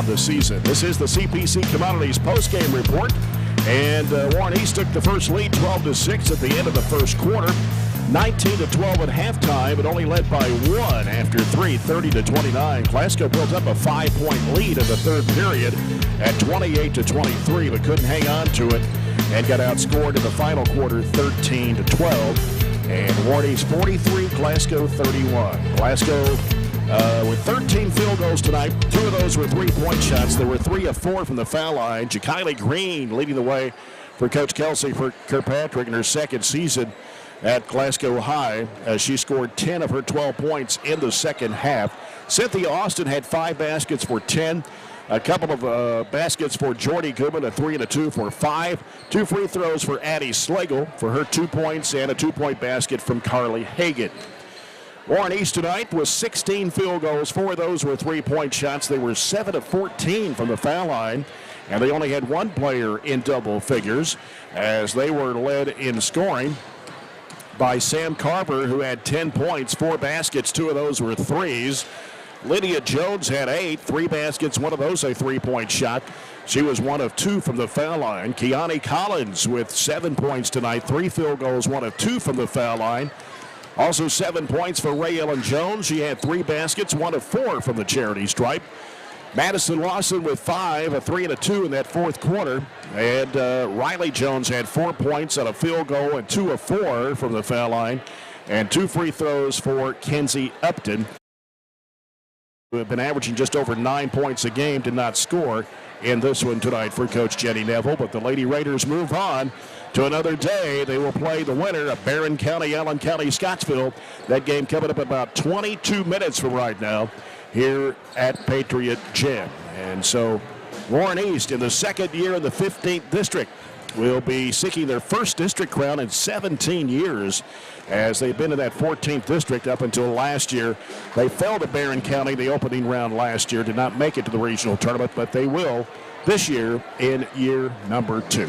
on the season. This is the CPC Commodities postgame report. And Warren East took the first lead 12-6 at the end of the first quarter. 19-12 at halftime, but only led by one after three, 30-29. Glasgow built up a 5-point lead in the third period at 28-23, but couldn't hang on to it and got outscored in the final quarter 13-12. And Warren East 43, Glasgow 31. Glasgow with 13 field goals tonight. 2 of those were three-point shots. There were 3 of 4 from the foul line. Jakiley Green leading the way for Coach Kelsey Kirkpatrick in her second season at Glasgow High, as she scored 10 of her 12 points in the second half. Cynthia Austin had 5 baskets for 10. A couple of baskets for Jordy Goodman, a 3 and a 2 for 5. 2 free throws for Addie Slagle for her 2 points, and a 2-point basket from Carly Hagan. Warren East tonight was 16 field goals. 4 of those were three-point shots. They were 7 of 14 from the foul line, and they only had one player in double figures, as they were led in scoring by Sam Carver, who had 10 points, 4 baskets. 2 of those were threes. Lydia Jones had 8, 3 baskets, 1 of those a 3-point shot. She was 1 of 2 from the foul line. Kiani Collins with 7 points tonight, 3 field goals, 1 of 2 from the foul line. Also 7 points for Ray Ellen Jones. She had 3 baskets, 1 of 4 from the charity stripe. Madison Lawson with 5, a 3 and a 2 in that fourth quarter. And Riley Jones had 4 points on a field goal and 2 of 4 from the foul line. And 2 free throws for Kenzie Upton, who have been averaging just over 9 points a game, did not score in this one tonight for Coach Jenny Neville. But the Lady Raiders move on to another day. They will play the winner of Barren County, Allen County-Scottsville. That game coming up about 22 minutes from right now here at Patriot Gym. And so Warren East, in the second year in the 15th district, will be seeking their first district crown in 17 years, as they've been in that 14th district up until last year. They fell to Barren County the opening round last year, did not make it to the regional tournament, but they will this year in year number 2.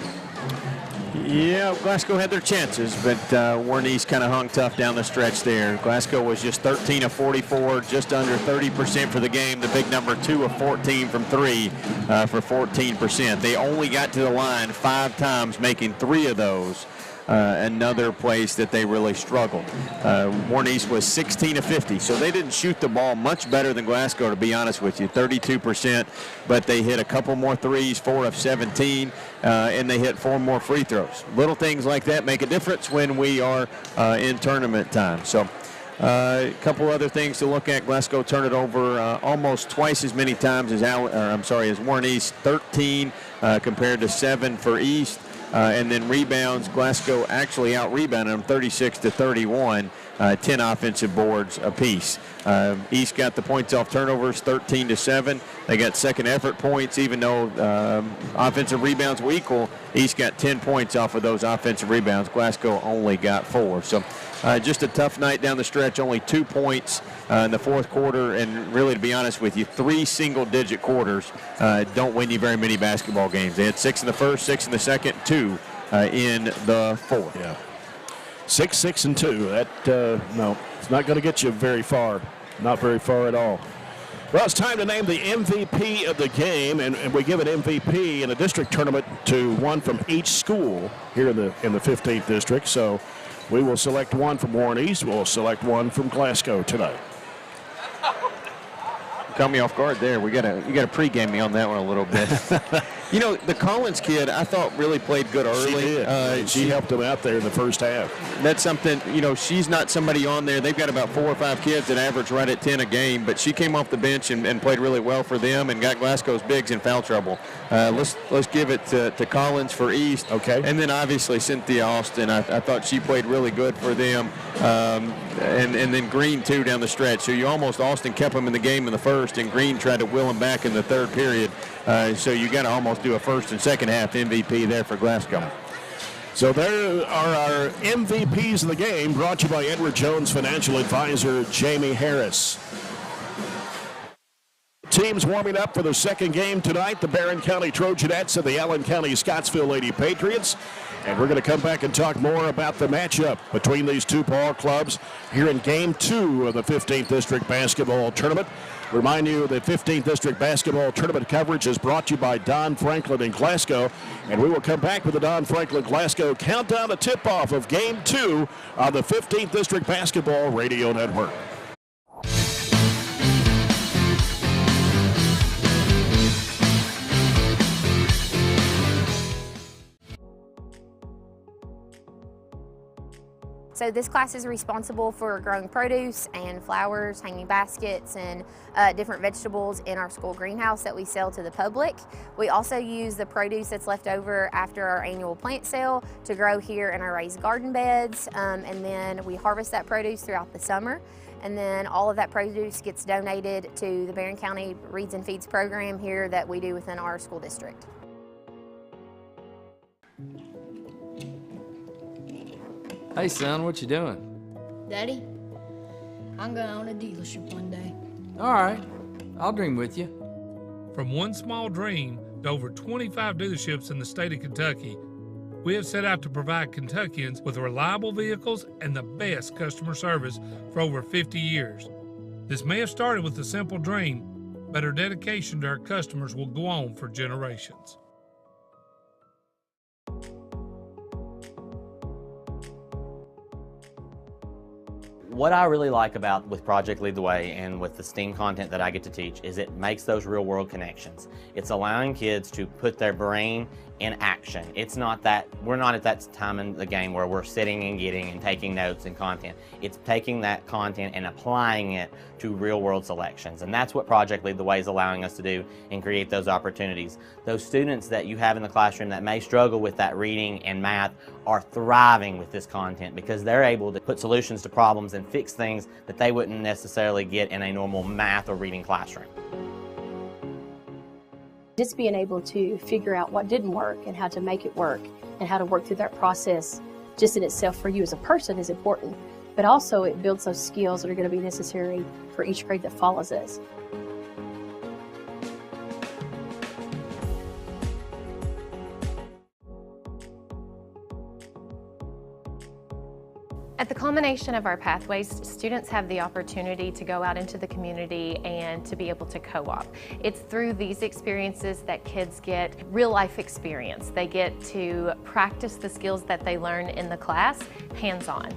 Yeah, Glasgow had their chances, but Warren East kind of hung tough down the stretch there. Glasgow was just 13 of 44, just under 30% for the game. The big number 2 of 14 from 3 for 14%. They only got to the line 5 times, making 3 of those. Another place that they really struggled. Warren East was 16 of 50, so they didn't shoot the ball much better than Glasgow, to be honest with you, 32%, but they hit a couple more threes, 4 of 17, and they hit 4 more free throws. Little things like that make a difference when we are in tournament time. So a couple other things to look at. Glasgow turned it over almost twice as many times as as Warren East, 13 compared to 7 for East. And then rebounds, Glasgow actually out-rebounded them 36-31, 10 offensive boards apiece. East got the points off turnovers 13-7. They got second effort points, even though offensive rebounds were equal. East got 10 points off of those offensive rebounds. Glasgow only got 4. So just a tough night down the stretch, only 2 points in the fourth quarter, and really, to be honest with you, 3 single-digit quarters don't win you very many basketball games. They had 6 in the first, 6 in the second, 2 in the fourth. Yeah, 6, 6, and 2. That no, it's not going to get you very far. Not very far at all. Well, it's time to name the MVP of the game, and we give an MVP in a district tournament to one from each school here in the 15th district. So we will select one from Warren East. We'll select one from Glasgow tonight. Caught me off guard there. You got to pregame me on that one a little bit. You know, the Collins kid, I thought really played good early. She did. She helped him out there in the first half. That's something, you know, she's not somebody on there. They've got about 4 or 5 kids that average right at 10 a game, but she came off the bench and played really well for them and got Glasgow's bigs in foul trouble. Let's give it to Collins for East. Okay. And then obviously Cynthia Austin. I thought she played really good for them. And then Green, too, down the stretch. So Austin kept him in the game in the first, and Green tried to will him back in the third period. So you got to almost do a first and second half MVP there for Glasgow. So there are our MVPs of the game, brought to you by Edward Jones financial advisor Jamie Harris. Teams warming up for the second game tonight, the Barren County Trojanettes and the Allen County-Scottsville Lady Patriots. And we're going to come back and talk more about the matchup between these two ball clubs here in Game 2 of the 15th District Basketball Tournament. Remind you that 15th District Basketball Tournament coverage is brought to you by Don Franklin in Glasgow. And we will come back with the Don Franklin Glasgow countdown to tip-off of Game 2 on the 15th District Basketball Radio Network. So this class is responsible for growing produce and flowers, hanging baskets, and different vegetables in our school greenhouse that we sell to the public. We also use the produce that's left over after our annual plant sale to grow here in our raised garden beds, and then we harvest that produce throughout the summer. And then all of that produce gets donated to the Barren County Reads and Feeds program here that we do within our school district. Hey son, what you doing? Daddy, I'm gonna own a dealership one day. All right, I'll dream with you. From one small dream to over 25 dealerships in the state of Kentucky, we have set out to provide Kentuckians with reliable vehicles and the best customer service for over 50 years. This may have started with a simple dream, but our dedication to our customers will go on for generations. What I really like about with Project Lead the Way and with the STEAM content that I get to teach is it makes those real world connections. It's allowing kids to put their brain in action. It's not that, we're not at that time in the game where we're sitting and getting and taking notes and content. It's taking that content and applying it to real world selections. And that's what Project Lead the Way is allowing us to do and create those opportunities. Those students that you have in the classroom that may struggle with that reading and math are thriving with this content because they're able to put solutions to problems and fix things that they wouldn't necessarily get in a normal math or reading classroom. Just being able to figure out what didn't work and how to make it work and how to work through that process just in itself for you as a person is important, but also it builds those skills that are going to be necessary for each grade that follows us. At the culmination of our pathways, students have the opportunity to go out into the community and to be able to co-op. It's through these experiences that kids get real life experience. They get to practice the skills that they learn in the class, hands-on.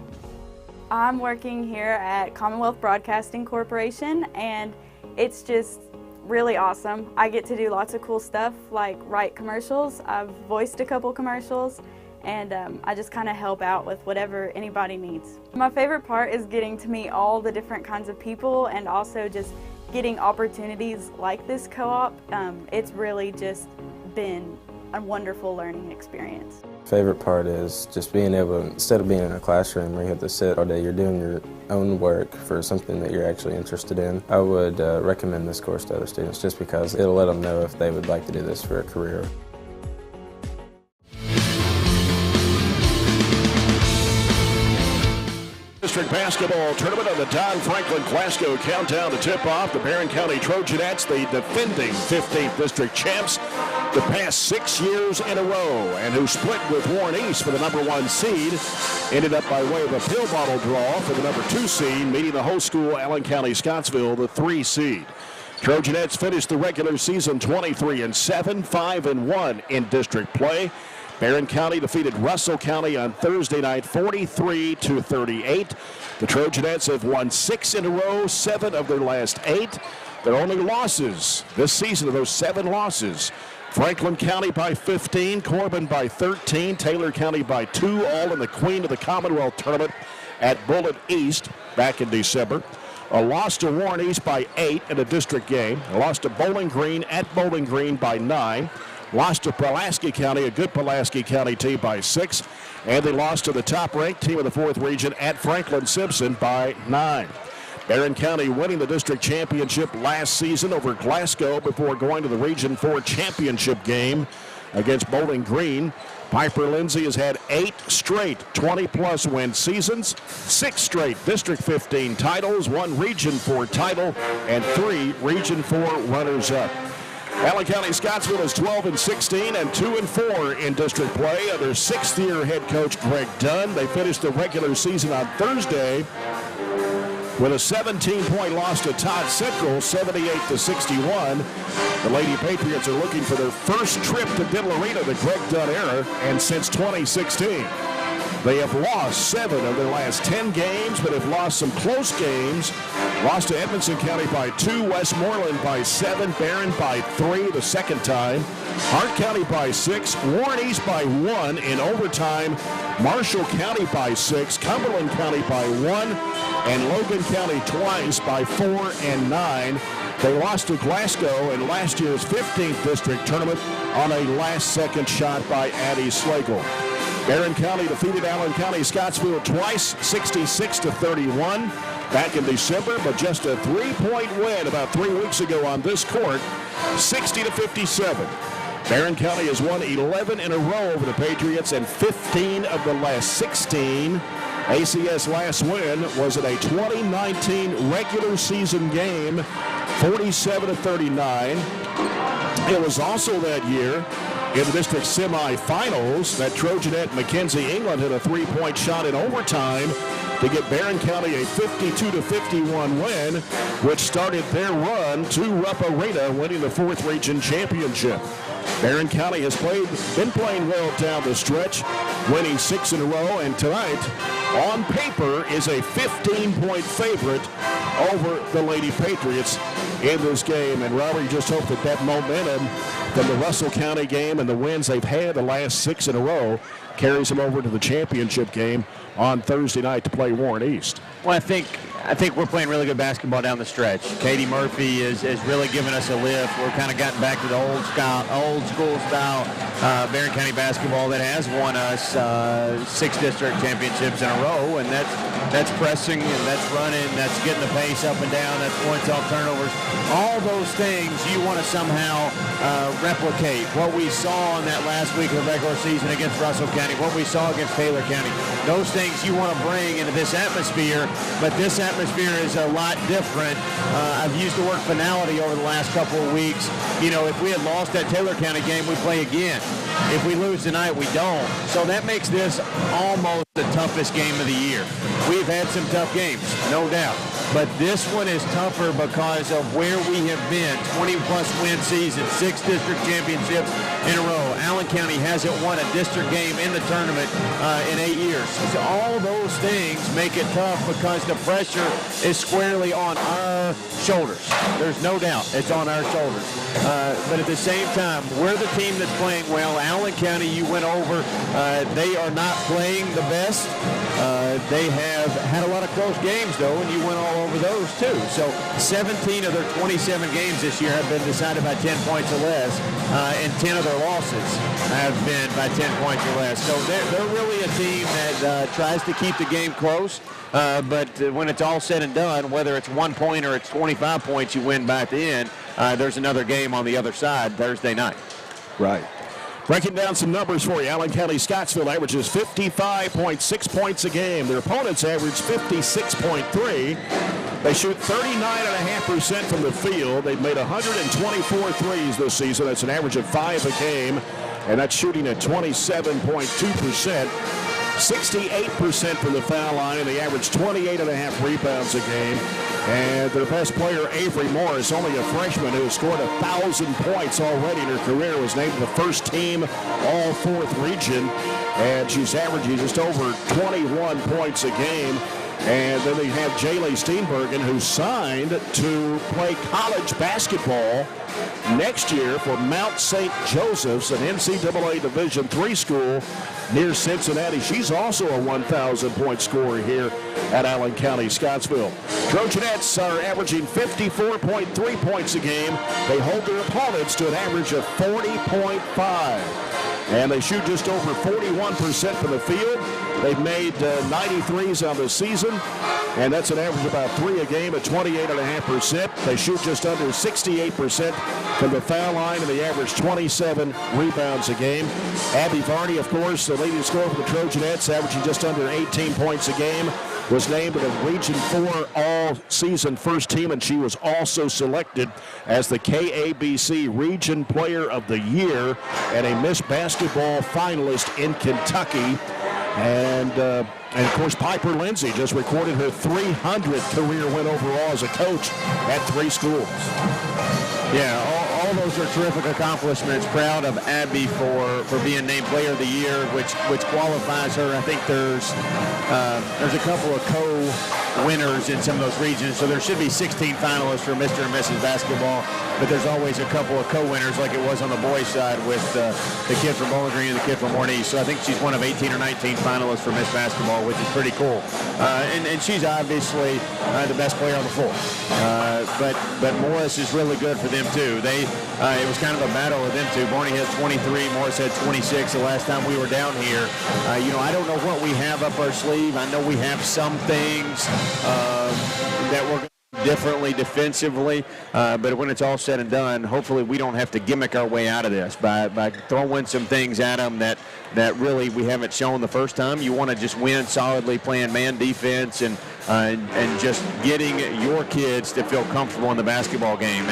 I'm working here at Commonwealth Broadcasting Corporation, and it's just really awesome. I get to do lots of cool stuff like write commercials. I've voiced a couple commercials, and I just kind of help out with whatever anybody needs. My favorite part is getting to meet all the different kinds of people and also just getting opportunities like this co-op. It's really just been a wonderful learning experience. Favorite part is just being able, instead of being in a classroom where you have to sit all day, you're doing your own work for something that you're actually interested in. I would recommend this course to other students just because it'll let them know if they would like to do this for a career. District Basketball Tournament on the Don Franklin Glasgow countdown to tip-off. The Barren County Trojanettes, the defending 15th District champs, the past 6 years in a row, and who split with Warren East for the #1 seed, ended up by way of a pill bottle draw for the #2 seed, meeting the host school Allen County-Scottsville, the 3 seed. Trojanettes finished the regular season 23-7, 5-1 in district play. Barren County defeated Russell County on Thursday night 43-38. The Trojanettes have won 6 in a row, 7 of their last 8. Their only losses this season of those 7 losses: Franklin County by 15, Corbin by 13, Taylor County by 2, all in the Queen of the Commonwealth tournament at Bullitt East back in December. A loss to Warren East by 8 in a district game. A loss to Bowling Green at Bowling Green by 9. Lost to Pulaski County, a good Pulaski County team, by 6. And they lost to the top-ranked team of the 4th region at Franklin Simpson by 9. Barren County winning the district championship last season over Glasgow before going to the Region 4 championship game against Bowling Green. Piper Lindsay has had 8 straight 20-plus win seasons, 6 straight District 15 titles, 1 Region 4 title, and 3 Region 4 runners-up. Allen County-Scottsville is 12-16 and 2-4 in district play under 6th-year head coach Greg Dunn. They finished the regular season on Thursday with a 17-point loss to Todd Central, 78-61. The Lady Patriots are looking for their first trip to Diddle Arena the Greg Dunn era, and since 2016. They have lost 7 of their last 10 games, but have lost some close games. Lost to Edmonson County by 2, Westmoreland by 7, Barren by 3 the second time, Hart County by 6, Warren East by 1 in overtime, Marshall County by 6, Cumberland County by 1, and Logan County twice by 4 and 9. They lost to Glasgow in last year's 15th district tournament on a last-second shot by Addie Slagle. Barren County defeated Allen County-Scottsville twice, 66-31 back in December, but just a 3-point win about 3 weeks ago on this court, 60-57. Barren County has won 11 in a row over the Patriots and 15 of the last 16. ACS last win was in a 2019 regular season game, 47-39. It was also that year in the district semifinals that Trojanette Mackenzie England hit a 3-point shot in overtime to get Barren County a 52-51 win, which started their run to Rupp Arena, winning the 4th region championship. Barren County has been playing well down the stretch, winning 6 in a row, and tonight, on paper, is a 15-point favorite over the Lady Patriots in this game. And Robert, you just hope that that momentum from the Russell County game and the wins they've had the last 6 in a row carries them over to the championship game on Thursday night to play Warren East. Well, I think we're playing really good basketball down the stretch. Katie Murphy is really giving us a lift. We're kind of gotten back to the old school style Barren County basketball that has won us 6 district championships in a row, and that's pressing and that's running, that's getting the pace up and down, that's points off turnovers. All those things you want to somehow replicate. What we saw in that last week of the regular season against Russell County, what we saw against Taylor County, those things you want to bring into this atmosphere, but this atmosphere is a lot different. I've used the word finality over the last couple of weeks. You know, if we had lost that Taylor County game, we play again. If we lose tonight, we don't. So that makes this almost the toughest game of the year. We've had some tough games, no doubt. But this one is tougher because of where we have been. 20-plus win season, 6 district championships in a row. Allen County hasn't won a district game in the tournament in 8 years. So all those things make it tough because the pressure is squarely on our shoulders. There's no doubt it's on our shoulders. But at the same time, we're the team that's playing well. Allen County, you went over. They are not playing the best. They have had a lot of close games, though, and you went all over those, too. So 17 of their 27 games this year have been decided by 10 points or less, and 10 of their losses have been by 10 points or less. So they're really a team that tries to keep the game close, but when it's all said and done, whether it's 1 point or it's 25 points you win by the end, there's another game on the other side Thursday night. Right. Breaking down some numbers for you, Allen County-Scottsville averages 55.6 points a game. Their opponents average 56.3. They shoot 39.5% from the field. They've made 124 threes this season. That's an average of 5 a game, and that's shooting at 27.2%. 68% from the foul line, and they average 28.5 rebounds a game. And their best player, Avery Morris, only a freshman who has scored 1,000 points already in her career, was named the first team All-4th region, and she's averaging just over 21 points a game. And then they have Jaylee Steenbergen, who signed to play college basketball next year for Mount St. Joseph's, an NCAA Division III school near Cincinnati. She's also a 1,000-point scorer here at Allen County-Scottsville. Trojanettes are averaging 54.3 points a game. They hold their opponents to an average of 40.5. And they shoot just over 41% from the field. They've made 93s on the season, and that's an average of about 3 a game at 28.5%. They shoot just under 68% from the foul line, and they average 27 rebounds a game. Abby Varney, of course, the leading scorer for the Trojanettes, averaging just under 18 points a game. was named to the Region 4 all-season first team, and she was also selected as the KABC Region Player of the Year and a Miss Basketball finalist in Kentucky. And of course, Piper Lindsay just recorded her 300th career win overall as a coach at 3 schools. Yeah, all those are terrific accomplishments. Proud of Abby for being named Player of the Year, which qualifies her. I think there's a couple of co-winners in some of those regions, so there should be 16 finalists for Mr. and Mrs. Basketball, but there's always a couple of co-winners like it was on the boys' side with the kid from Bowling Green and the kid from Warren East. So I think she's one of 18 or 19 finalists for Miss Basketball, which is pretty cool. And she's obviously the best player on the floor. But Morris is really good for them too. It was kind of a battle with them two. Barney had 23, Morris had 26 the last time we were down here. I don't know what we have up our sleeve. I know we have some things that we're going to do differently defensively, but when it's all said and done, hopefully we don't have to gimmick our way out of this by throwing some things at them that really we haven't shown the first time. You want to just win solidly playing man defense and just getting your kids to feel comfortable in the basketball game.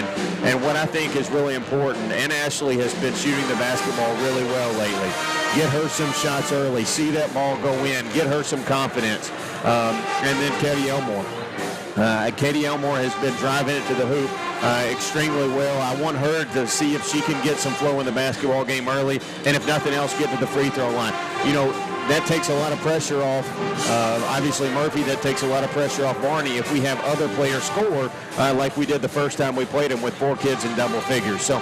And what I think is really important, and Ashley has been shooting the basketball really well lately. Get her some shots early, see that ball go in, get her some confidence. And then Katie Elmore. Katie Elmore has been driving it to the hoop extremely well. I want her to see if she can get some flow in the basketball game early, and if nothing else, get to the free throw line. That takes a lot of pressure off, obviously Murphy. That takes a lot of pressure off Barney if we have other players score like we did the first time we played them with 4 kids in double figures. So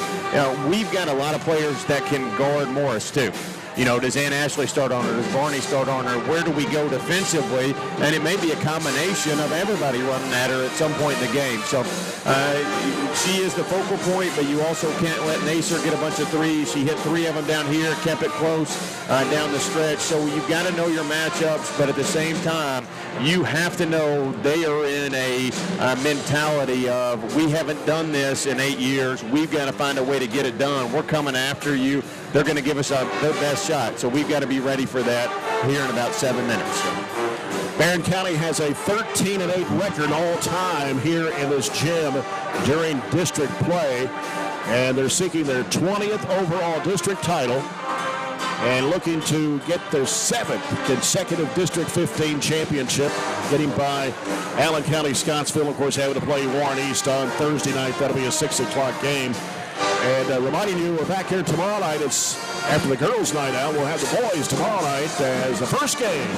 we've got a lot of players that can guard Morris too. Does Ann Ashley start on her? Does Barney start on her? Where do we go defensively? And it may be a combination of everybody running at her at some point in the game. So she is the focal point, but you also can't let Nacer get a bunch of threes. She hit 3 of them down here, kept it close down the stretch. So you've got to know your matchups, but at the same time, you have to know they are in a mentality of, we haven't done this in 8 years. We've got to find a way to get it done. We're coming after you. They're going to give us their best shot. So we've got to be ready for that here in about 7 minutes. Barren County has a 13-8 record all time here in this gym during district play, and they're seeking their 20th overall district title and looking to get their 7th consecutive District 15 championship, getting by Allen County-Scottsville, of course, having to play Warren East on Thursday night. That'll be a 6 o'clock game. And reminding you, we're back here tomorrow night. It's after the girls' night out. We'll have the boys tomorrow night as the first game.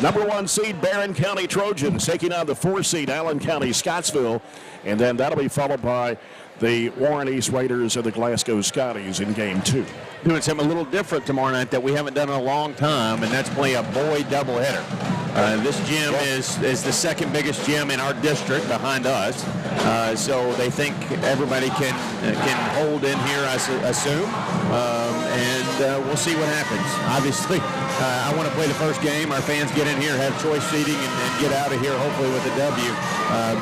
Number 1 seed Barren County Trojans taking on the 4 seed Allen County-Scottsville. And then that'll be followed by the Warren East Raiders and the Glasgow Scotties in game 2. Doing something a little different tomorrow night that we haven't done in a long time, and that's play a boy doubleheader. This gym is the second biggest gym in our district behind us, so they think everybody can hold in here, I assume, and we'll see what happens. Obviously, I want to play the first game. Our fans get in here, have choice seating, and get out of here hopefully with a W,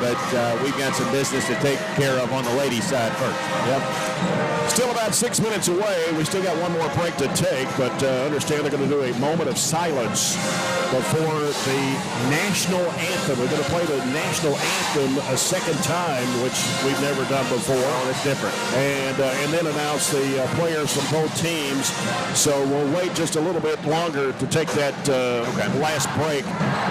but we've got some business to take care of on the ladies' side first. Yep. Still about 6 minutes away. We still got one more break to take, but understand they're going to do a moment of silence before the national anthem. We're going to play the national anthem a second time, which we've never done before. Oh, that's different. And then announce the players from both teams. So we'll wait just a little bit longer to take that last break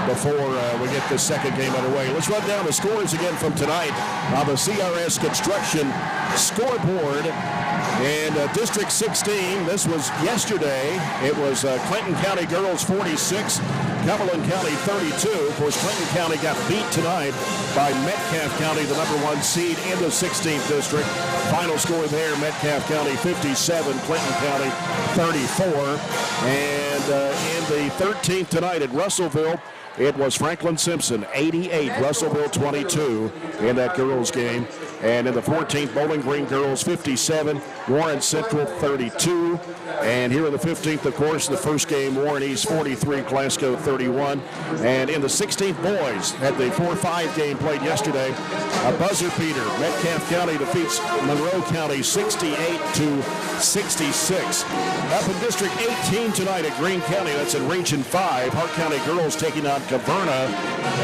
before we get the second game underway. Let's run down the scores again from tonight on the CRS Construction scoreboard. And District 16, this was yesterday. It was Clinton County Girls 46, Cumberland County 32. Of course, Clinton County got beat tonight by Metcalfe County, the number 1 seed in the 16th district. Final score there, Metcalfe County 57, Clinton County 34. And in the 13th tonight at Russellville, it was Franklin Simpson 88, Russellville 22 in that girls game. And in the 14th, Bowling Green girls 57, Warren Central 32. And here in the 15th, of course, the first game, Warren East 43, Glasgow 31. And in the 16th, boys had the 4-5 game played yesterday. A buzzer beater. Metcalfe County defeats Monroe County 68-54. 66. Up in District 18 tonight at Greene County. That's in Region 5. Hart County girls taking on Caverna,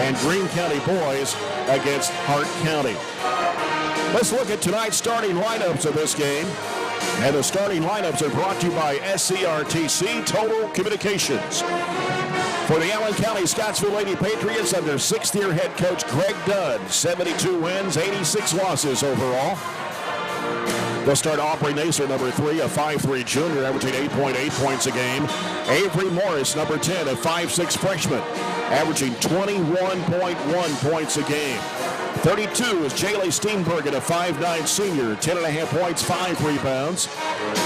and Greene County boys against Hart County. Let's look at tonight's starting lineups of this game. And the starting lineups are brought to you by SCRTC Total Communications. For the Allen County-Scottsville Lady Patriots under sixth-year head coach Greg Dunn, 72 wins, 86 losses overall. They'll start Aubrey Naser, number 3, a 5'3 junior, averaging 8.8 points a game. Avery Morris, number 10, a 5'6 freshman, averaging 21.1 points a game. 32 is Jaylee Steenbergen, a 5'9 senior, 10.5 points, 5 rebounds.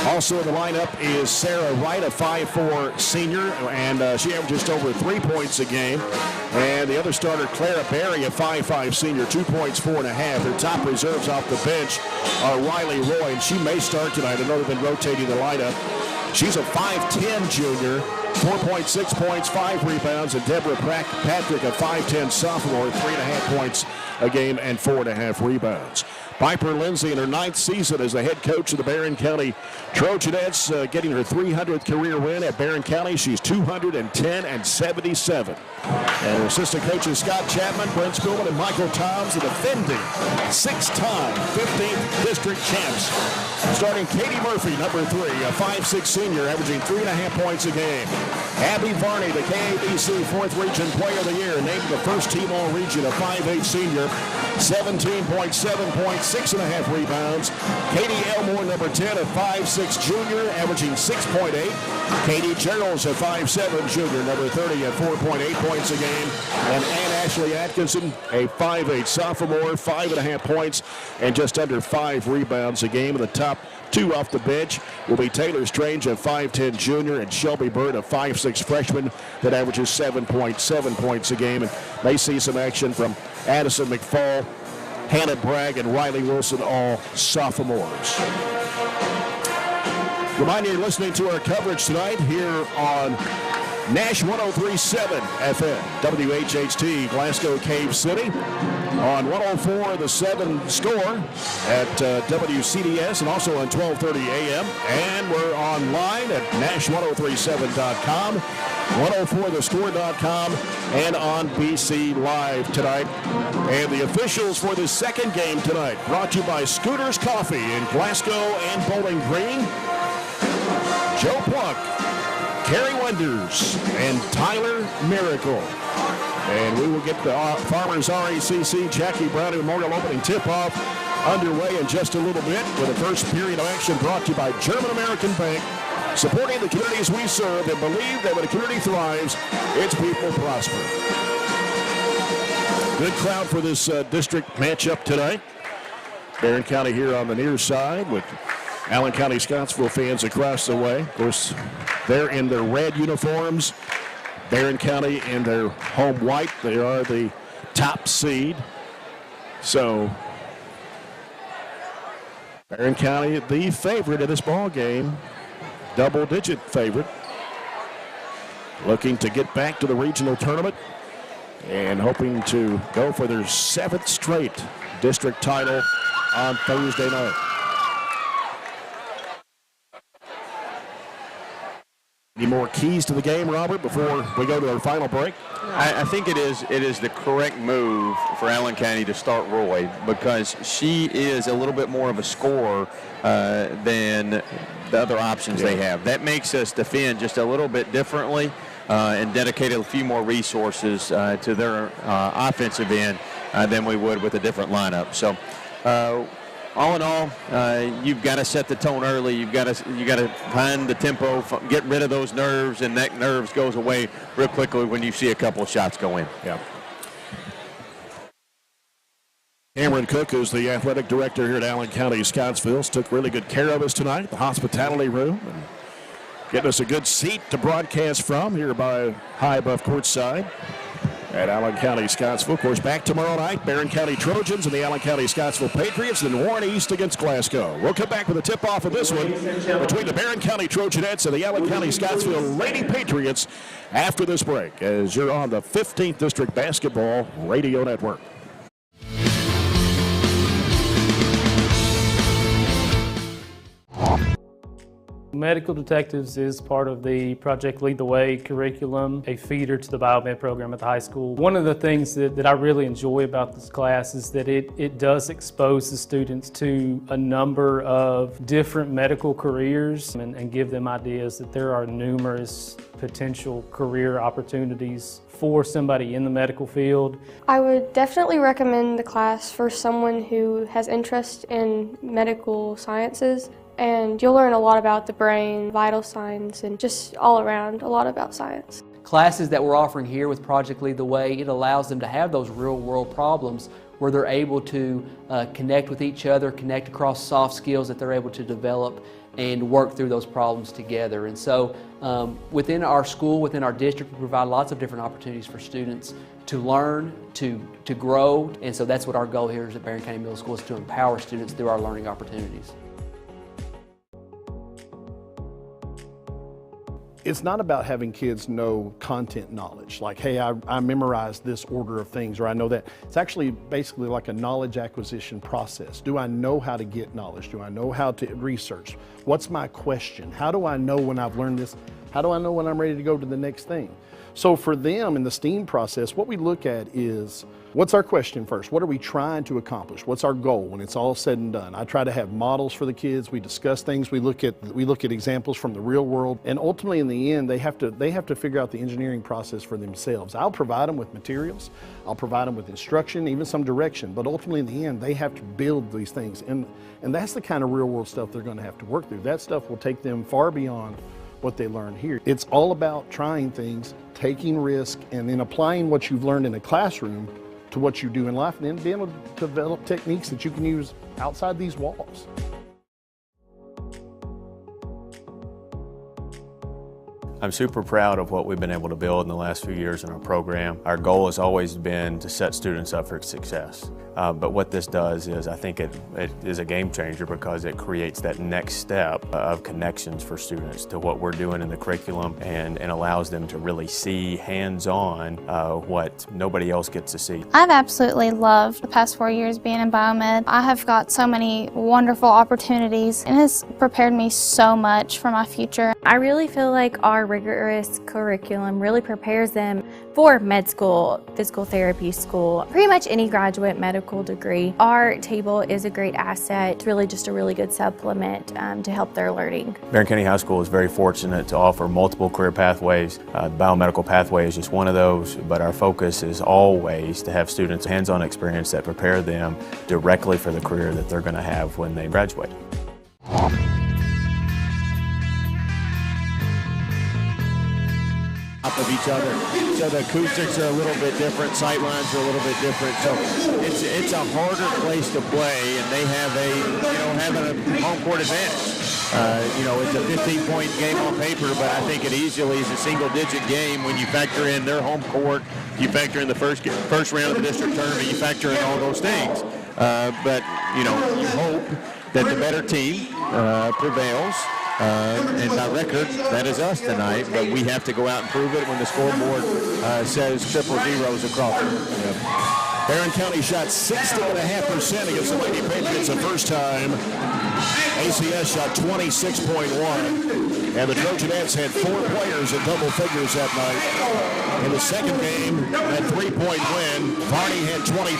Also in the lineup is Sarah Wright, a 5'4 senior, and she averages just over 3 points a game. And the other starter, Clara Berry, a 5'5 senior, 2 points, 4.5. Their top reserves off the bench are Riley Roy, and she may start tonight. I know they've been rotating the lineup. She's a 5'10 junior, 4.6 points, 5 rebounds, and Deborah Patrick, a 5'10 sophomore, 3.5 points a game and 4.5 rebounds. Piper Lindsay in her 9th season as the head coach of the Barren County Trojanettes, getting her 300th career win at Barren County. She's 210-77. And her assistant coaches Scott Chapman, Brent Spillman, and Michael Toms, the defending 6-time 15th district champs. Starting Katie Murphy, number 3, a 5'6 senior, averaging 3.5 points a game. Abby Varney, the KABC 4th Region Player of the Year, named the first team all-region, a 5'8 senior, 17.7 points, 6.5 rebounds. Katie Elmore, number 10, a 5'6 junior, averaging 6.8. Katie Gerald's a 5'7 junior, number 30, at 4.8 points a game. And Ann Ashley Atkinson, a 5'8 sophomore, 5.5 points and just under 5 rebounds a game. And the top 2 off the bench will be Taylor Strange, a 5'10 junior, and Shelby Bird, a 5'6 freshman that averages 7.7 points a game. And they see some action from Addison McFall, Hannah Bragg, and Riley Wilson, all sophomores. Remind you, you're listening to our coverage tonight here on Nash 103.7 FM, WHHT, Glasgow Cave City. On 104 the 7 score at WCDS, and also on 1230 AM. And we're online at nash1037.com, 104thescore.com, and on BC Live tonight. And the officials for the second game tonight, brought to you by Scooters Coffee in Glasgow and Bowling Green. Joe Plunk, Kerry Wenders, and Tyler Miracle. And we will get the Farmers RACC Jackie Brown Memorial opening tip-off underway in just a little bit, with the first period of action brought to you by German American Bank, supporting the communities we serve and believe that when a community thrives, its people prosper. Good crowd for this district matchup tonight. Barren County here on the near side with Allen County-Scottsville fans across the way. Of course, they're in their red uniforms. Barren County in their home white. They are the top seed. So Barren County, the favorite in this ball game, double-digit favorite, looking to get back to the regional tournament and hoping to go for their 7th straight district title on Thursday night. Any more keys to the game, Robert, before we go to our final break? I think it is the correct move for Allen County to start Roy, because she is a little bit more of a scorer than the other options they have. That makes us defend just a little bit differently and dedicate a few more resources to their offensive end than we would with a different lineup. So all in all, you've got to set the tone early. You got to find the tempo, get rid of those nerves, and that nerves goes away real quickly when you see a couple of shots go in. Yeah. Cameron Cook is the athletic director here at Allen County-Scottsville. Took really good care of us tonight at the hospitality room and getting us a good seat to broadcast from here by high above courtside at Allen County-Scottsville. Of course, back tomorrow night, Barren County Trojans and the Allen County-Scottsville Patriots, then Warren East against Glasgow. We'll come back with a tip-off of this one between the Barren County Trojanettes and the Allen County-Scottsville Lady Patriots after this break, as you're on the 15th District Basketball Radio Network. Medical Detectives is part of the Project Lead the Way curriculum, a feeder to the biomed program at the high school. One of the things that I really enjoy about this class is that it does expose the students to a number of different medical careers and give them ideas that there are numerous potential career opportunities for somebody in the medical field. I would definitely recommend the class for someone who has interest in medical sciences, and you'll learn a lot about the brain, vital signs, and just all around a lot about science. Classes that we're offering here with Project Lead the Way, it allows them to have those real world problems where they're able to connect with each other, connect across soft skills that they're able to develop and work through those problems together. And so within our school, within our district, we provide lots of different opportunities for students to learn, to grow, and so that's what our goal here is at Barren County Middle School, is to empower students through our learning opportunities. It's not about having kids know content knowledge, like, hey, I memorized this order of things, or I know that. It's actually basically like a knowledge acquisition process. Do I know how to get knowledge? Do I know how to research? What's my question? How do I know when I've learned this? How do I know when I'm ready to go to the next thing? So for them in the STEAM process, what we look at is, what's our question first? What are we trying to accomplish? What's our goal when it's all said and done? I try to have models for the kids. We discuss things. We look at examples from the real world, and ultimately in the end, they have to figure out the engineering process for themselves. I'll provide them with materials. I'll provide them with instruction, even some direction, but ultimately in the end, they have to build these things, and that's the kind of real world stuff they're going to have to work through. That stuff will take them far beyond what they learn here. It's all about trying things, taking risk, and then applying what you've learned in a classroom to what you do in life, and then being able to develop techniques that you can use outside these walls. I'm super proud of what we've been able to build in the last few years in our program. Our goal has always been to set students up for success. But what this does is, I think it is a game changer, because it creates that next step of connections for students to what we're doing in the curriculum, and allows them to really see hands-on what nobody else gets to see. I've absolutely loved the past 4 years being in biomed. I have got so many wonderful opportunities, and it's prepared me so much for my future. I really feel like our rigorous curriculum really prepares them for med school, physical therapy school, pretty much any graduate medical degree. Our table is a great asset. It's really just a really good supplement to help their learning. Barren County High School is very fortunate to offer multiple career pathways. The biomedical pathway is just one of those, but our focus is always to have students hands-on experience that prepare them directly for the career that they're going to have when they graduate. Of each other, so the acoustics are a little bit different, sight lines are a little bit different, so it's a harder place to play, and they have having a home court advantage. It's a 15-point game on paper, but I think it easily is a single-digit game when you factor in their home court, you factor in the first round of the district tournament, you factor in all those things. But you hope that the better team prevails. And by record, that is us tonight, but we have to go out and prove it when the scoreboard says triple zeros across it. Barren County shot 60.5% against the Lady Patriots the first time. ACS shot 26.1, and the Trojanettes had 4 players in double figures that night. In the second game, that 3-point win, Varney had 23.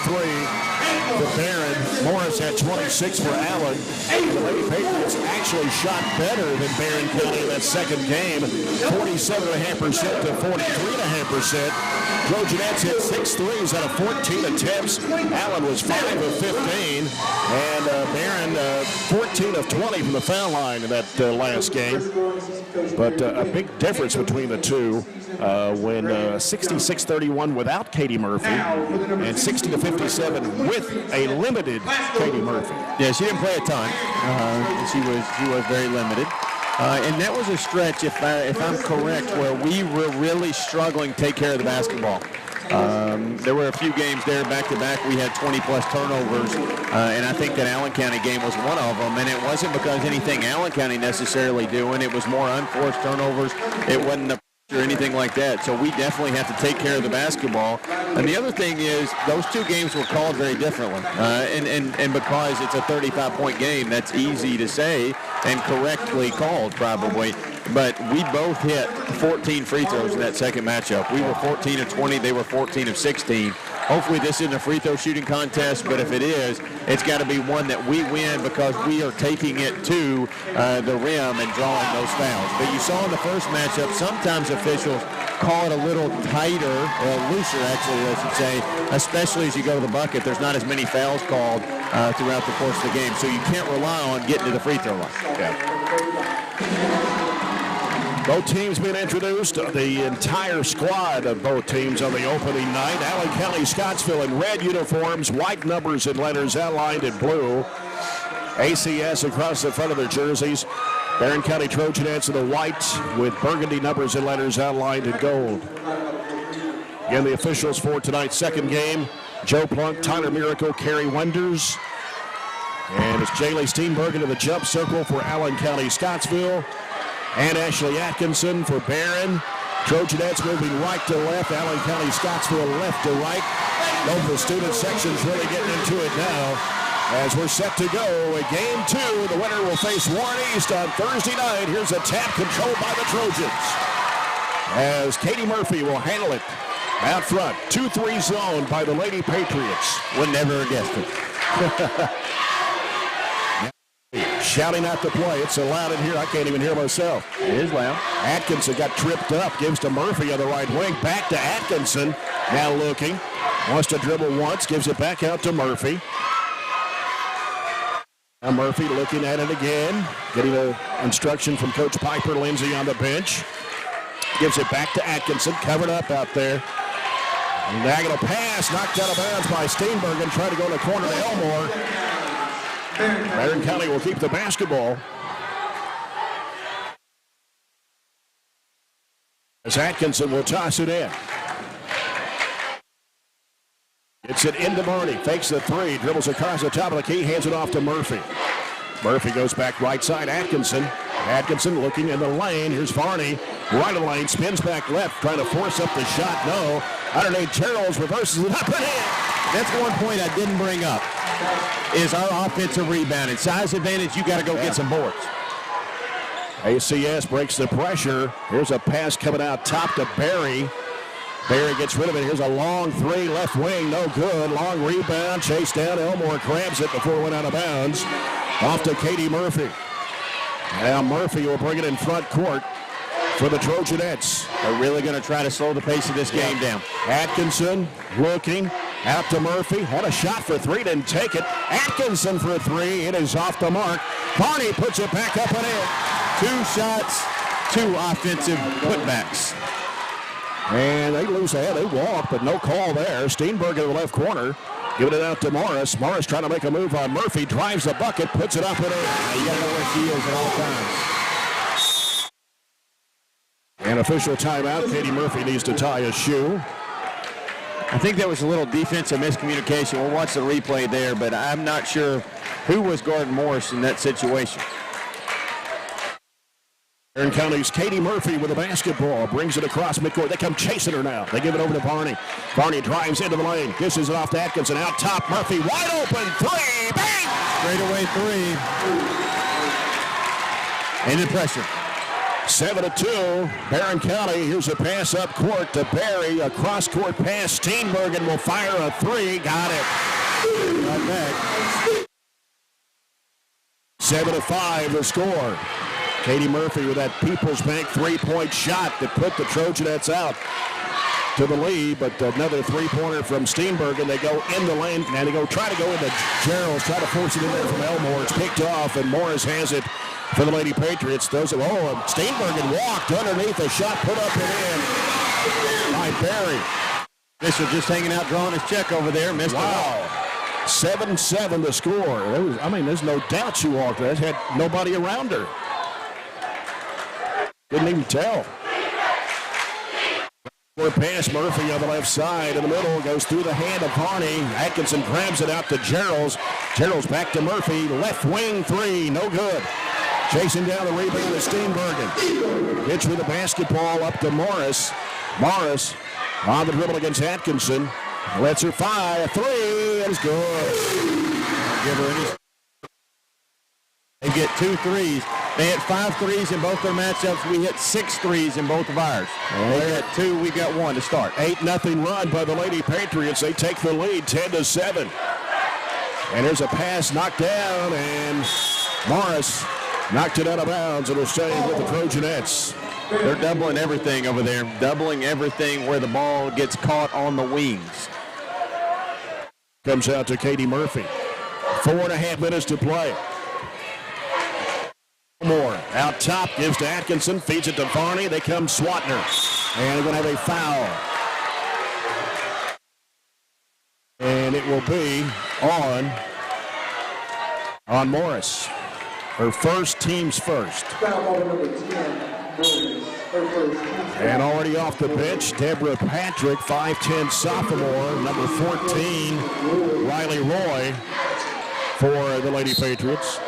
For Barren, Morris had 26 for Allen. The Lady Patriots actually shot better than Barren County in that second game, 47.5% to 43.5%. Trojanettes hit 6 threes out of 14 attempts. Allen was 5 of 15, and Barren 14 of 20 from the foul line in that last game. But a big difference between the two when 66-31 without Katie Murphy and 60-57 with a limited Katie Murphy. Yeah, she didn't play a ton. She was very limited. And that was a stretch, if I'm correct, where we were really struggling to take care of the basketball. There were a few games there back-to-back. We had 20-plus turnovers, and I think that Allen County game was one of them. And it wasn't because anything Allen County necessarily doing. It was more unforced turnovers. It wasn't the or anything like that. So we definitely have to take care of the basketball. And the other thing is those two games were called very differently. And because it's a 35-point game, that's easy to say and correctly called probably. But we both hit 14 free throws in that second matchup. We were 14 of 20. They were 14 of 16. Hopefully this isn't a free throw shooting contest, but if it is, it's got to be one that we win because we are taking it to the rim and drawing those fouls. But you saw in the first matchup, sometimes officials call it a little tighter, or looser actually, I should say, especially as you go to the bucket. There's not as many fouls called throughout the course of the game, so you can't rely on getting to the free throw line. Both teams being introduced, the entire squad of both teams on the opening night. Allen County-Scottsville in red uniforms, white numbers and letters outlined in blue. ACS across the front of their jerseys. Barren County Trojanettes in the white with burgundy numbers and letters outlined in gold. Again, the officials for tonight's second game, Joe Plunk, Tyler Miracle, Kerry Wenders. And it's Jaylee Steenbergen in the jump circle for Allen County-Scottsville. And Ashley Atkinson for Barren. Trojanettes moving right to left. Allen County-Scottsville left to right. Both the student sections really getting into it now. As we're set to go in game 2, the winner will face Warren East on Thursday night. Here's a tap controlled by the Trojans. As Katie Murphy will handle it out front. 2-3 zone by the Lady Patriots. Would never have guessed it. Shouting out the play. It's so loud in here, I can't even hear myself. It is loud. Atkinson got tripped up. Gives to Murphy on the right wing. Back to Atkinson. Now looking. Wants to dribble once. Gives it back out to Murphy. Now Murphy looking at it again. Getting an instruction from Coach Piper Lindsay on the bench. Gives it back to Atkinson. Covered up out there. Diagonal pass. Knocked out of bounds by Steenbergen. Trying to go in the corner to Elmore. Barren County will keep the basketball. As Atkinson will toss it in. Gets it into Barney. Fakes the three. Dribbles across the top of the key. Hands it off to Murphy. Murphy goes back right side. Atkinson. Atkinson looking in the lane. Here's Varney. Right of the lane. Spins back left. Trying to force up the shot. No. Underneath Gerald's reverses it up and in. That's one point I didn't bring up. Is our offensive rebounding. Size advantage, you got to go get some boards. ACS breaks the pressure. Here's a pass coming out top to Barry. Barry gets rid of it. Here's a long three, left wing, no good. Long rebound, chased down. Elmore grabs it before it went out of bounds. Off to Katie Murphy. Now Murphy will bring it in front court for the Trojanettes. They're really going to try to slow the pace of this game down. Atkinson looking. Out to Murphy. Had a shot for three. Didn't take it. Atkinson for three. It is off the mark. Barney puts it back up and in. 2 shots, 2 offensive putbacks. And they lose ahead. They walk, but no call there. Steenbergen in the left corner. Giving it out to Morris. Morris trying to make a move on Murphy. Drives the bucket. Puts it up and in. You got to know where she is at all times. An official timeout. Katie Murphy needs to tie a shoe. I think that was a little defensive miscommunication. We'll watch the replay there, but I'm not sure who was guarding Morris in that situation. Barren County's Katie Murphy with the basketball. Brings it across midcourt. They come chasing her now. They give it over to Barney. Barney drives into the lane. Dishes it off to Atkinson. Out top, Murphy wide open. Three. Bang! Straightaway three. And the pressure. 7-2, Barren County. Here's a pass up court to Barry. A cross court pass. Steenbergen will fire a three. Got it. Right back. 7-5 the score. Katie Murphy with that People's Bank three-point shot that put the Trojanettes out to the lead, but another three-pointer from Steenbergen. They go in the lane, and they try to go into Gerald's, try to force it in there from Elmore. It's picked off, and Morris has it for the Lady Patriots. Steenbergen walked underneath the shot, put up and in by Barry. Fisher just hanging out, drawing his check over there. Missed it. Wow. 7-7 the score. There's no doubt she walked there. Had nobody around her. Couldn't even tell. Pass Murphy on the left side in the middle, goes through the hand of Varney. Atkinson grabs it out to Gerald's. Gerald's back to Murphy, left wing three, no good. Chasing down the rebound is Steenbergen. Pitch with the basketball up to Morris. Morris on the dribble against Atkinson. Lets her fire. A three. That is good. Give her any. They get 2 threes. They hit 5 threes in both their matchups. We hit 6 threes in both of ours. They got 2. We got 1 to start. 8-0 run by the Lady Patriots. They take the lead 10-7. And there's a pass knocked down, and Morris knocked it out of bounds. It'll stay with the Trojanettes. They're doubling everything over there, doubling everything where the ball gets caught on the wings. Comes out to Katie Murphy. 4.5 minutes to play. More out top, gives to Atkinson, feeds it to Varney. They come Swatner, and they're going to have a foul. And it will be on Morris. Her first, team's first. And already off the bench, Deborah Patrick, 5'10" sophomore, number 14, Riley Roy for the Lady Patriots.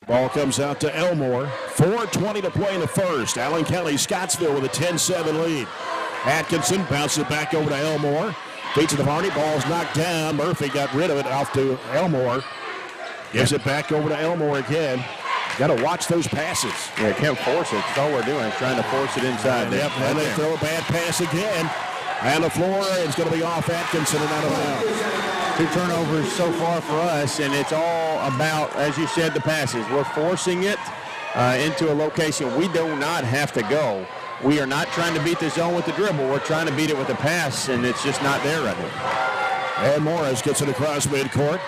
Ball comes out to Elmore. 4:20 to play in the first. Allen County-Scottsville with a 10-7 lead. Atkinson bounces it back over to Elmore. Feeds it to Varney. Ball's knocked down. Murphy got rid of it off to Elmore. Gives it back over to Elmore again. Got to watch those passes. Yeah, can't force it. That's all we're doing, trying to force it inside. Yep, and they throw a bad pass again. And the floor is going to be off Atkinson and out of bounds. 2 turnovers so far for us, and it's all about, as you said, the passes. We're forcing it into a location we do not have to go. We are not trying to beat the zone with the dribble. We're trying to beat it with the pass, and it's just not there right now. And Morris gets it across midcourt.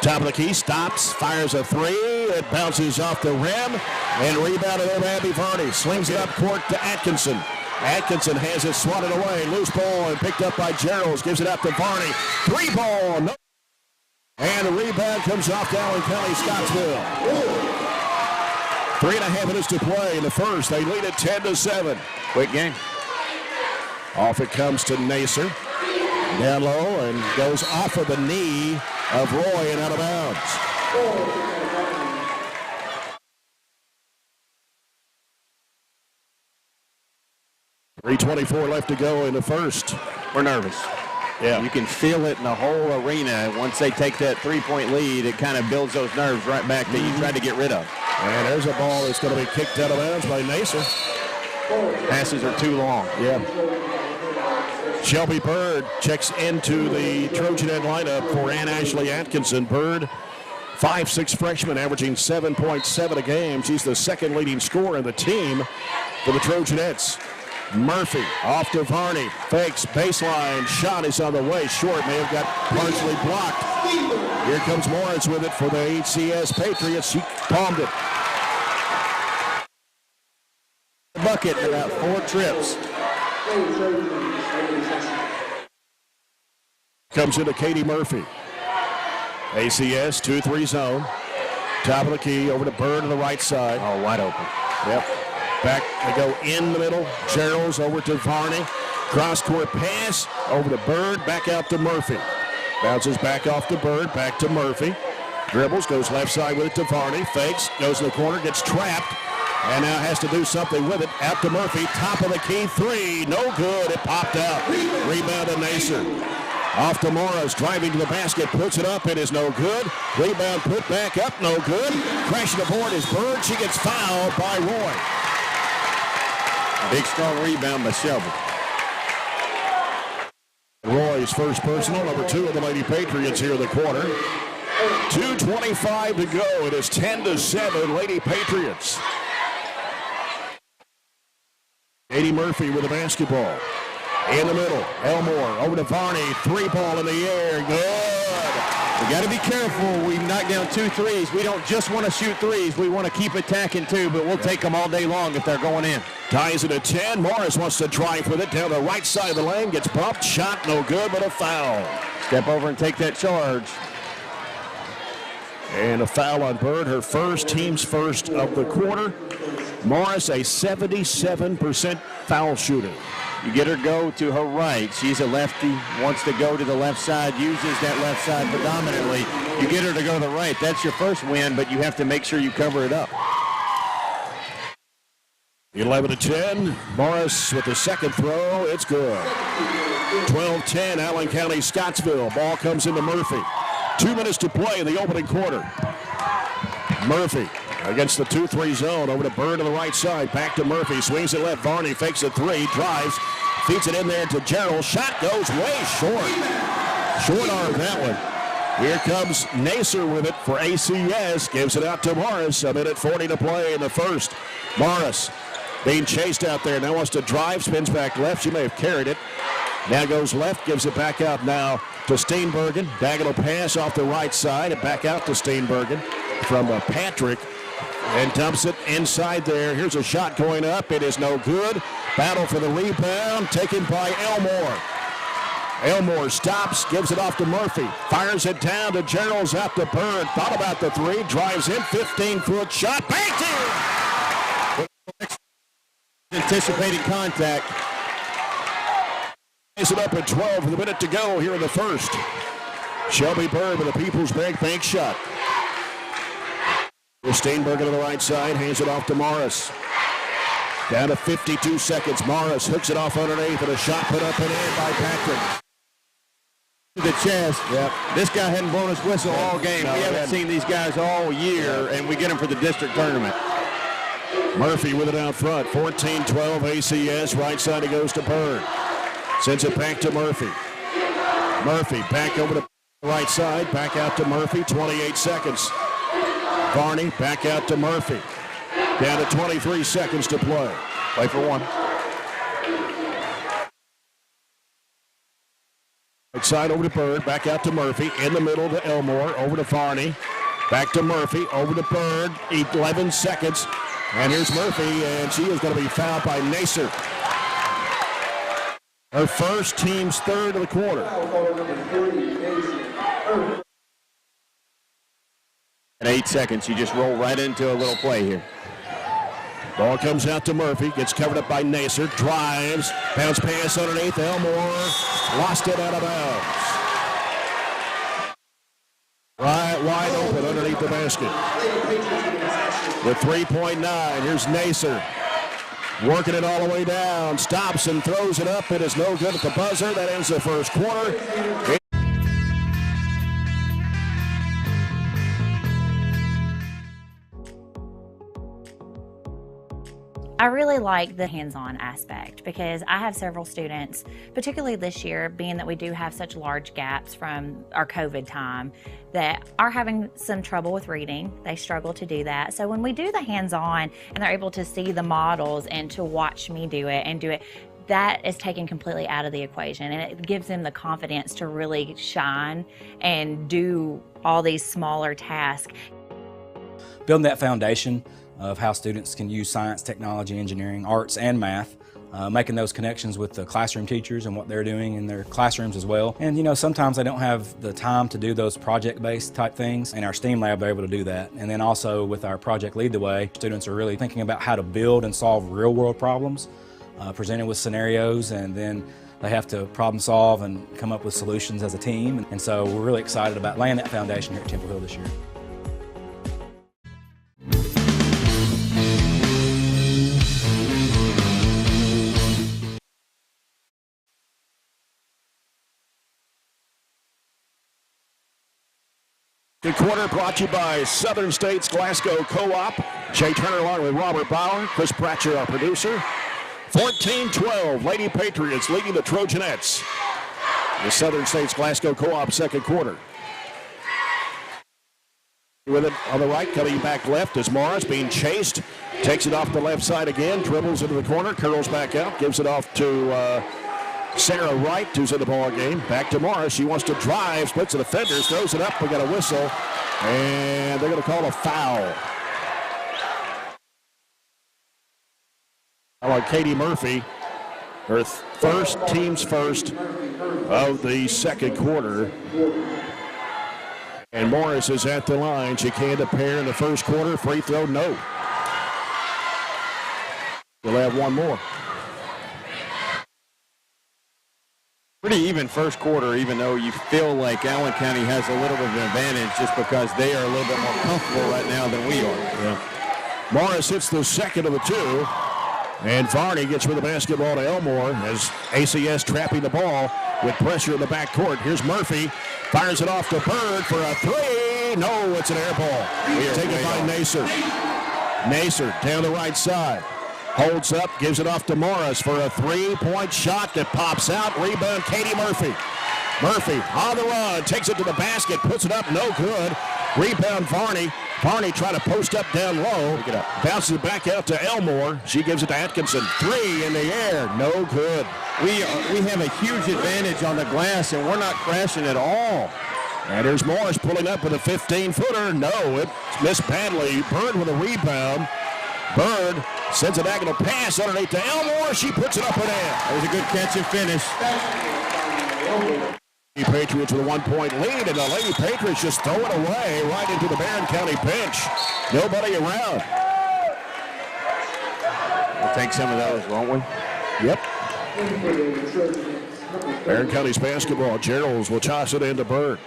Top of the key, stops, fires a 3. It bounces off the rim, and rebounded over Abby Varney. Slings it up court to Atkinson. Atkinson has it swatted away. Loose ball and picked up by Gerald. Gives it up to Varney. 3 ball. No. And the rebound comes off to Allen County-Scottsville. 3.5 minutes to play in the first. They lead it 10-7. Quick game. Off it comes to Nacer. Down low and goes off of the knee of Roy and out of bounds. 3:24 left to go in the first. We're nervous. Yeah. You can feel it in the whole arena. Once they take that 3-point lead, it kind of builds those nerves right back that you tried to get rid of. And there's a ball that's going to be kicked out of bounds by Nacer. Passes are too long. Yeah. Shelby Bird checks into the Trojanet lineup for Ann Ashley Atkinson. Bird, 5'6" freshman, averaging 7.7 a game. She's the second leading scorer in the team for the Trojanettes. Murphy off to Varney. Fakes, baseline, shot is on the way. Short, may have got partially blocked. Here comes Morris with it for the HCS Patriots. She palmed it. Bucket in about 4 trips. Comes into Katie Murphy. ACS 2-3 zone. Top of the key over to Bird on the right side. Oh, wide open. Yep. Back, they go in the middle. Gerald's over to Varney. Cross-court pass over to Bird, back out to Murphy. Bounces back off to Bird, back to Murphy. Dribbles, goes left side with it to Varney. Fakes, goes in the corner, gets trapped, and now has to do something with it. Out to Murphy, top of the key, 3. No good, it popped out. Rebound to Nacer. Off to Morris, driving to the basket, puts it up, it is no good. Rebound put back up, no good. Crashing the board is Bird, she gets fouled by Roy. Big, strong rebound by Shelby. Roy's first personal, number 2 of the Lady Patriots here in the quarter. 2:25 to go. It is 10-7, Lady Patriots. Katie Murphy with the basketball. In the middle, Elmore over to Varney. 3 ball in the air, good. We got to be careful. We knocked down 2 threes. We don't just want to shoot threes. We want to keep attacking too, but we'll take them all day long if they're going in. Ties it at 10. Morris wants to drive with it down the right side of the lane. Gets bumped. Shot no good, but a foul. Step over and take that charge. And a foul on Bird. Her first, team's first of the quarter. Morris, a 77% foul shooter. You get her go to her right. She's a lefty, wants to go to the left side, uses that left side predominantly. You get her to go to the right. That's your first win, but you have to make sure you cover it up. 11-10. Morris with the second throw. It's good. 12-10. Allen County-Scottsville. Ball comes into Murphy. 2 minutes to play in the opening quarter. Murphy against the 2-3 zone. Over to Barren to the right side. Back to Murphy. Swings it left. Varney fakes a three. Drives. Feeds it in there to Gerald. Shot goes way short. Short arm that one. Here comes Nacer with it for ACS. Gives it out to Morris. A minute 40 to play in the first. Morris being chased out there. Now wants to drive. Spins back left. She may have carried it. Now goes left. Gives it back out now to Steenbergen. Diagonal pass off the right side. And back out to Steenbergen from Patrick. And dumps it inside there. Here's a shot going up. It is no good. Battle for the rebound. Taken by Elmore. Elmore stops. Gives it off to Murphy. Fires it down to Gerald's out to Barren. Thought about the three. Drives in. 15-foot shot. Banked in. Anticipating contact. Is it up at 12 with a minute to go here in the first. Shelby Bird with a People's Bank shot. Steenbergen to the right side, hands it off to Morris. Down to 52 seconds. Morris hooks it off underneath and a shot put up and in by Patrick. The chest. Yep. This guy hadn't blown his whistle all game. We haven't seen these guys all year, and we get them for the district tournament. Murphy with it out front. 14-12 ACS. Right side it goes to Barren. Sends it back to Murphy. Murphy back over to the right side. Back out to Murphy. 28 seconds. Varney back out to Murphy. Down to 23 seconds to play. Play for one. Right side over to Bird. Back out to Murphy. In the middle to Elmore. Over to Varney. Back to Murphy. Over to Bird. 11 seconds. And here's Murphy, and she is going to be fouled by Nacer. Her first, team's third of the quarter. In 8 seconds, you just roll right into a little play here. Ball comes out to Murphy, gets covered up by Nacer, drives, bounce pass underneath, Elmore, lost it out of bounds. Right wide open underneath the basket. With 3.9, here's Nacer. Working it all the way down, stops and throws it up. It is no good at the buzzer. That ends the first quarter. I really like the hands-on aspect because I have several students, particularly this year, being that we do have such large gaps from our COVID time, that are having some trouble with reading. They struggle to do that. So when we do the hands-on and they're able to see the models and to watch me do it, that is taken completely out of the equation, and it gives them the confidence to really shine and do all these smaller tasks. Building that foundation of how students can use science, technology, engineering, arts, and math, making those connections with the classroom teachers and what they're doing in their classrooms as well. And you know, sometimes they don't have the time to do those project-based type things. In our STEAM lab, they're able to do that. And then also with our Project Lead the Way, students are really thinking about how to build and solve real-world problems, presented with scenarios, and then they have to problem solve and come up with solutions as a team. And so we're really excited about laying that foundation here at Temple Hill this year. The quarter brought to you by Southern States Glasgow Co-op. Jay Turner along with Robert Bauer, Chris Pratcher, our producer. 14-12, Lady Patriots leading the Trojanettes. The Southern States Glasgow Co-op second quarter. With it on the right, coming back left is Morris being chased. Takes it off the left side again, dribbles into the corner, curls back out, gives it off to Sarah Wright, who's in the ball game. Back to Morris. She wants to drive, splits the defenders, throws it up. We got a whistle, and they're going to call a foul. On Katie Murphy, her first, team's first of the second quarter. And Morris is at the line. She can't pair in the first quarter. Free throw, no. We'll have one more. Pretty even first quarter, even though you feel like Allen County has a little bit of an advantage just because they are a little bit more comfortable right now than we are. Yeah. Morris hits the second of the two, and Varney gets rid of the basketball to Elmore as ACS trapping the ball with pressure in the backcourt. Here's Murphy, fires it off to Bird for a three. No, it's an air ball. Taken by Nacer. Nacer down the right side. Holds up, gives it off to Morris for a three-point shot that pops out. Rebound, Katie Murphy. Murphy on the run, takes it to the basket, puts it up, no good. Rebound, Varney. Varney trying to post up down low. Bounces it back out to Elmore. She gives it to Atkinson. Three in the air, no good. We have a huge advantage on the glass, and we're not crashing at all. And here's Morris pulling up with a 15-footer. No, it's missed badly. Bird with a rebound. Bird sends a diagonal pass underneath to Elmore. She puts it up and in. That was a good catch and finish. The Patriots with a 1-point lead, and the Lady Patriots just throw it away right into the Barren County bench. Nobody around. We'll take some of those, won't we? Yep. Barren County's basketball. Gerald's will toss it into Bird.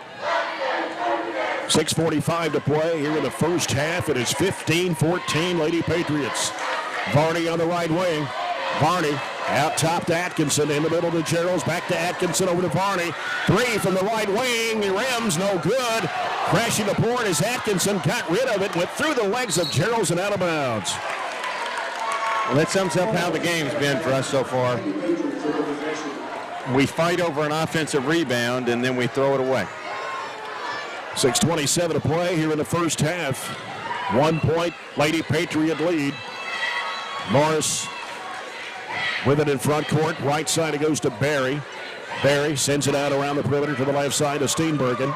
6:45 to play here in the first half. It is 15-14 Lady Patriots. Varney on the right wing. Varney out top to Atkinson. In the middle to Gerald's. Back to Atkinson over to Varney. Three from the right wing. The rims no good. Crashing the board as Atkinson got rid of it. Went through the legs of Gerald's and out of bounds. Well, that sums up how the game's been for us so far. We fight over an offensive rebound, and then we throw it away. 6:27 to play here in the first half. 1 point Lady Patriot lead. Morris with it in front court. Right side it goes to Barry. Barry sends it out around the perimeter to the left side to Steenbergen.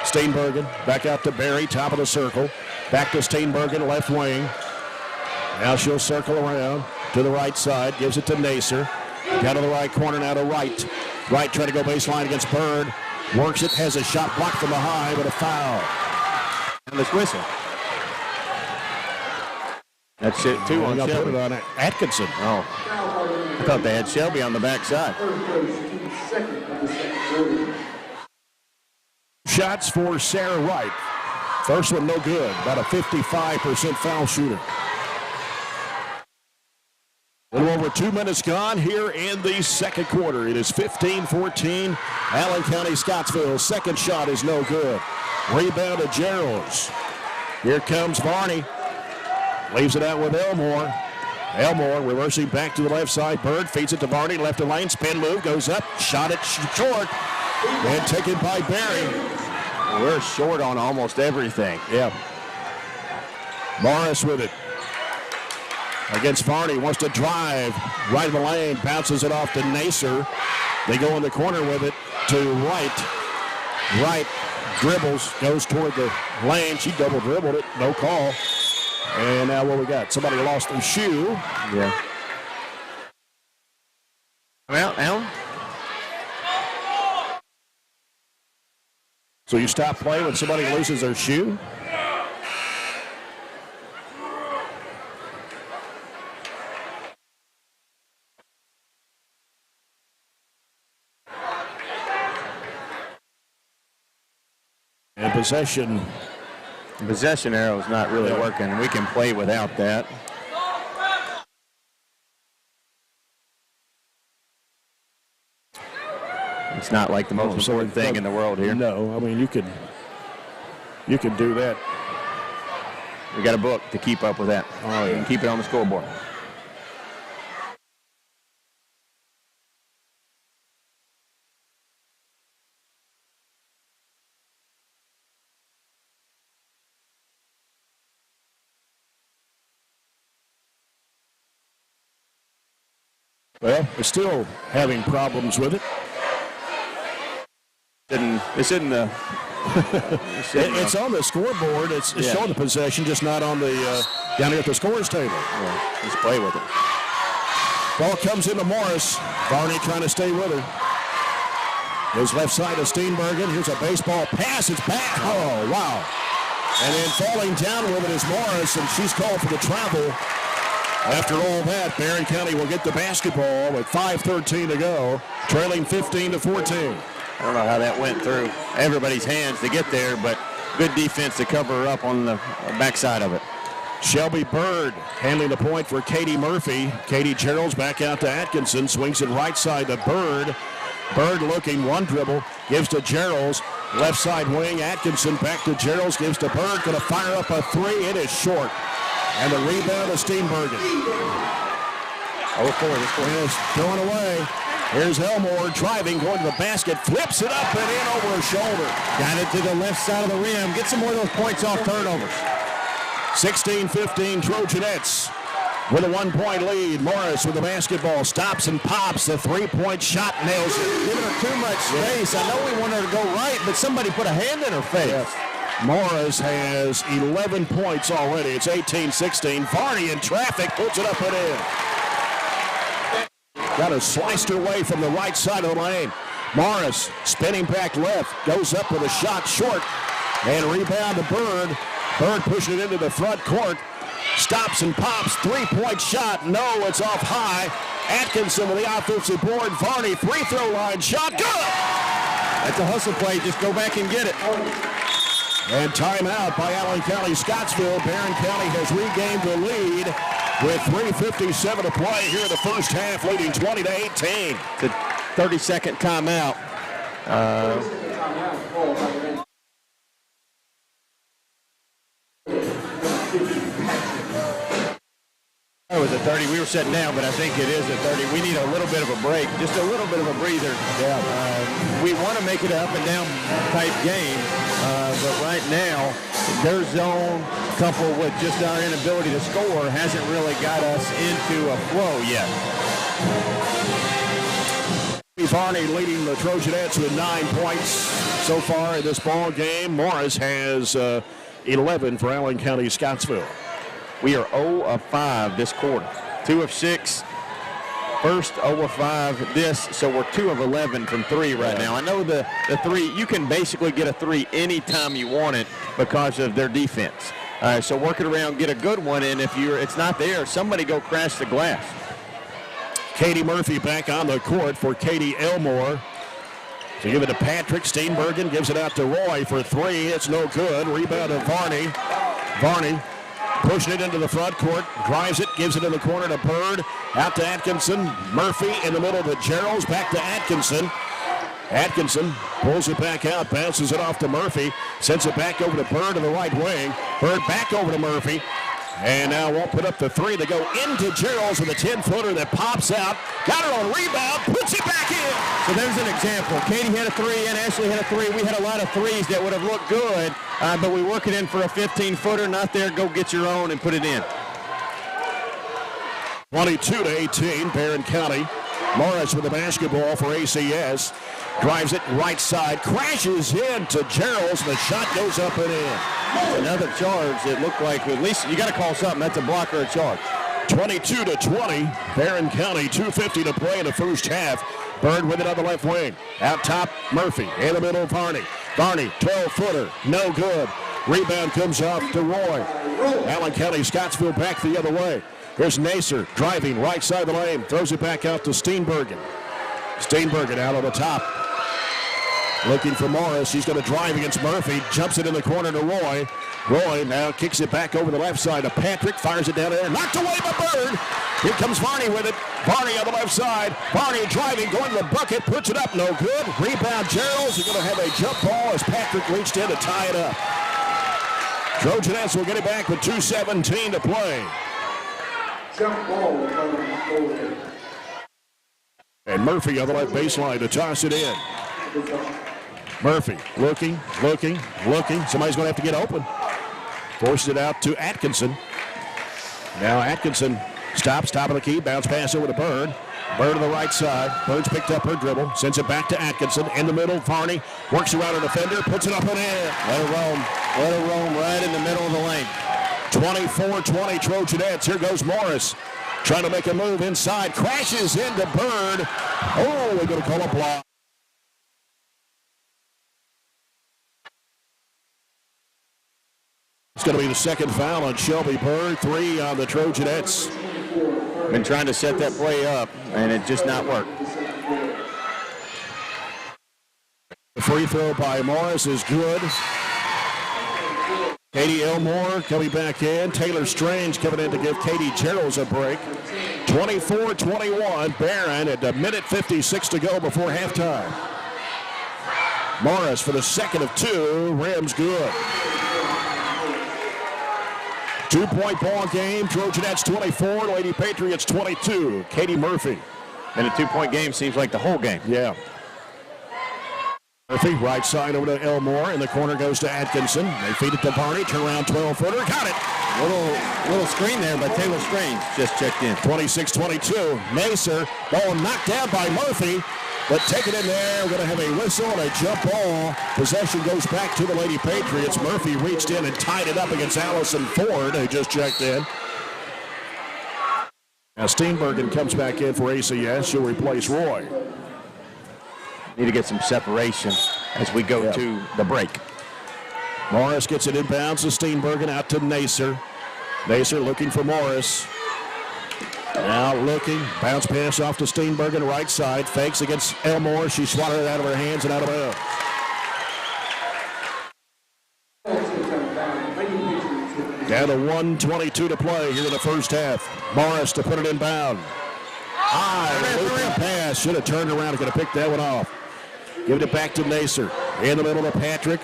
Steenbergen back out to Barry, top of the circle. Back to Steenbergen, left wing. Now she'll circle around to the right side. Gives it to Nacer. Down to the right corner now to Wright. Wright trying to go baseline against Bird. Works it, has a shot blocked from behind, but a foul. And the whistle. That's it, too, on Shelby. Put it on Atkinson. Oh. I thought they had Shelby on the backside. Shots for Sarah Wright. First one no good. About a 55% foul shooter. A little over 2 minutes gone here in the second quarter. It is 15-14. Allen County-Scottsville. Second shot is no good. Rebound to Gerald's. Here comes Varney. Leaves it out with Elmore. Elmore reversing back to the left side. Bird feeds it to Varney. Left of lane. Spin move. Goes up. Shot it short. And taken by Barry. We're short on almost everything. Yeah. Morris with it. Against Varney, wants to drive right in the lane, bounces it off to Nacer. They go in the corner with it to Wright. Wright dribbles, goes toward the lane. She double dribbled it, no call. And now what we got? Somebody lost their shoe. Yeah. Well, Alan? So you stop play when somebody loses their shoe? And possession. The possession arrow is not really working. We can play without that. It's not like the most important thing in the world here. No, I mean you can do that. We got a book to keep up with that. Oh, yeah. And keep it on the scoreboard. Well, we're still having problems with it. It's in the. It's on the scoreboard. It's showing the possession, just not on the down here at the scores table. Yeah, let's play with it. Ball comes into Morris. Varney trying to stay with her. Goes left side to Steenbergen. Here's a baseball pass. It's back. Oh, wow. And then falling down with it is Morris, and she's called for the travel. After all that, Barren County will get the basketball with 5:13 to go, trailing 15-14. I don't know how that went through everybody's hands to get there, but good defense to cover her up on the backside of it. Shelby Bird handling the point for Katie Murphy. Katie Gerald's back out to Atkinson, swings it right side to Bird. Bird looking, one dribble, gives to Gerald's. Left side wing, Atkinson back to Gerald's, gives to Bird, going to fire up a three. It is short. And the rebound of Steenbergen. Is going away. Here's Elmore driving, going to the basket, flips it up and in over her shoulder. Got it to the left side of the rim. Get some more of those points off turnovers. 16-15 Trojanettes with a 1-point lead. Morris with the basketball, stops and pops. The three-point shot, nails it. Giving her too much space. I know we want her to go right, but somebody put a hand in her face. Yes. Morris has 11 points already. It's 18-16. Varney in traffic, puts it up and in. Got her sliced away from the right side of the lane. Morris spinning back left, goes up with a shot short, and rebound to Bird. Bird pushing it into the front court. Stops and pops, three-point shot. No, it's off high. Atkinson with the offensive board. Varney, free-throw line shot. Good! That's a hustle play. Just go back and get it. And timeout by Allen County-Scottsville. Barren County has regained the lead with 3:57 to play here in the first half, leading 20-18. The 30-second timeout. It was a 30. We were sitting down, but I think it is a 30. We need a little bit of a break, just a little bit of a breather. We want to make it an up and down type game, but right now, their zone coupled with just our inability to score hasn't really got us into a flow yet. Varney leading the Trojanettes with 9 points so far in this ball game. Morris has 11 for Allen County-Scottsville. We are 0 of 5 this quarter. 2 of 6. First 0 of 5 this, so we're 2 of 11 from 3 right now. I know the 3, you can basically get a 3 anytime you want it because of their defense. So work it around, get a good one, and if it's not there, somebody go crash the glass. Katie Murphy back on the court for Katie Elmore. To give it to Patrick. Steenbergen gives it out to Roy for 3. It's no good. Rebound to Varney. Varney pushing it into the front court, drives it, gives it in the corner to Bird, out to Atkinson. Murphy in the middle to Gerald's, back to Atkinson. Atkinson pulls it back out, bounces it off to Murphy, sends it back over to Bird in the right wing. Bird back over to Murphy, and now won't put up the 3 to go into Gerald's with a 10-footer that pops out. Got her on rebound, puts it back in. So there's an example. Katie hit a 3 and Ashley hit a 3. We had a lot of 3s that would have looked good, but we work it in for a 15-footer. Not there. Go get your own and put it in. 22-18, Barren County. Morris with the basketball for ACS. Drives it right side, crashes into Gerald's. The shot goes up and in. Another charge. It looked like, at least you got to call something. That's a block or a charge. 22-20, Barren County, 2:50 to play in the first half. Bird with it on the left wing. Out top, Murphy. In the middle, Varney. Varney, 12-footer, no good. Rebound comes off to Roy. Allen County-Scottsville back the other way. Here's Nacer driving right side of the lane. Throws it back out to Steenbergen. Steenbergen out on the top. Looking for Morris. He's going to drive against Murphy. Jumps it in the corner to Roy. Roy now kicks it back over the left side to Patrick. Fires it down there. Knocked away by Bird. Here comes Varney with it. Varney on the left side. Varney driving, going to the bucket. Puts it up. No good. Rebound Gerald's. They're going to have a jump ball as Patrick reached in to tie it up. Trojanettes will get it back with 2:17 to play. Jump ball. And Murphy on the left baseline to toss it in. Murphy looking. Somebody's going to have to get open. Forces it out to Atkinson. Now Atkinson stops, top of the key, bounce pass over to Bird. Bird on the right side. Bird's picked up her dribble, sends it back to Atkinson. In the middle, Varney works around a defender, puts it up and in. Let her roam right in the middle of the lane. 24-20 Trojanettes. Here goes Morris. Trying to make a move inside. Crashes into Bird. Oh, we're going to call a block. It's going to be the second foul on Shelby Bird. 3 on the Trojanettes. Been trying to set that play up, and it just not worked. The free throw by Morris is good. Katie Elmore coming back in. Taylor Strange coming in to give Katie Geralds a break. 24-21, Barren at a minute 56 to go before halftime. Morris for the second of two, rims good. 2-point ball game, Trojanettes 24, Lady Patriots 22. Katie Murphy. And a 2-point game seems like the whole game. Yeah. Murphy, right side over to Elmore. In the corner goes to Atkinson. They feed it to Barney. Turn around 12-footer. Got it. Little screen there by Taylor Strange. Just checked in. 26-22. Nacer. Ball knocked down by Murphy. But take it in there. We're going to have a whistle and a jump ball. Possession goes back to the Lady Patriots. Murphy reached in and tied it up against Allison Ford, who just checked in. Now Steenbergen comes back in for ACS. She'll replace Roy. Need to get some separation as we go to the break. Morris gets it inbounds to Steenbergen, out to Nacer. Nacer looking for Morris. Now looking, bounce pass off to Steenbergen, right side, fakes against Elmore. She swatted it out of her hands and out of bounds. Down to 1:22 to play here in the first half. Morris to put it inbound. High, looping pass, should have turned around and could have picked that one off. Giving it back to Nacer. In the middle to Patrick.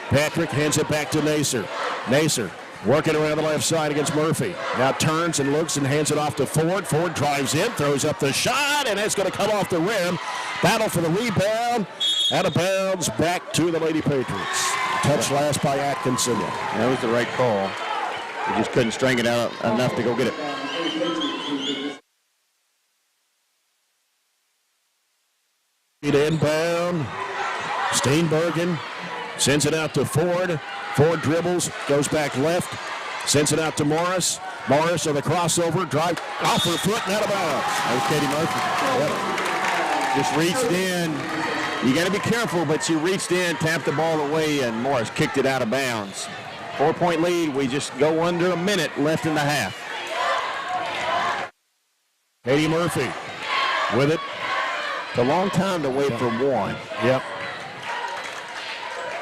Patrick hands it back to Nacer. Nacer working around the left side against Murphy. Now turns and looks and hands it off to Ford. Ford drives in, throws up the shot, and it's going to come off the rim. Battle for the rebound. Out of bounds, back to the Lady Patriots. Touch last by Atkinson. That was the right call. They just couldn't string it out enough to go get it. Inbound. Steenbergen sends it out to Ford. Ford dribbles, goes back left, sends it out to Morris. Morris on the crossover, drive off her foot and out of bounds. That was Katie Murphy. Just reached in. You got to be careful, but she reached in, tapped the ball away, and Morris kicked it out of bounds. 4-point lead. We just go under a minute left in the half. Katie Murphy with it. It's a long time to wait for one. Yep.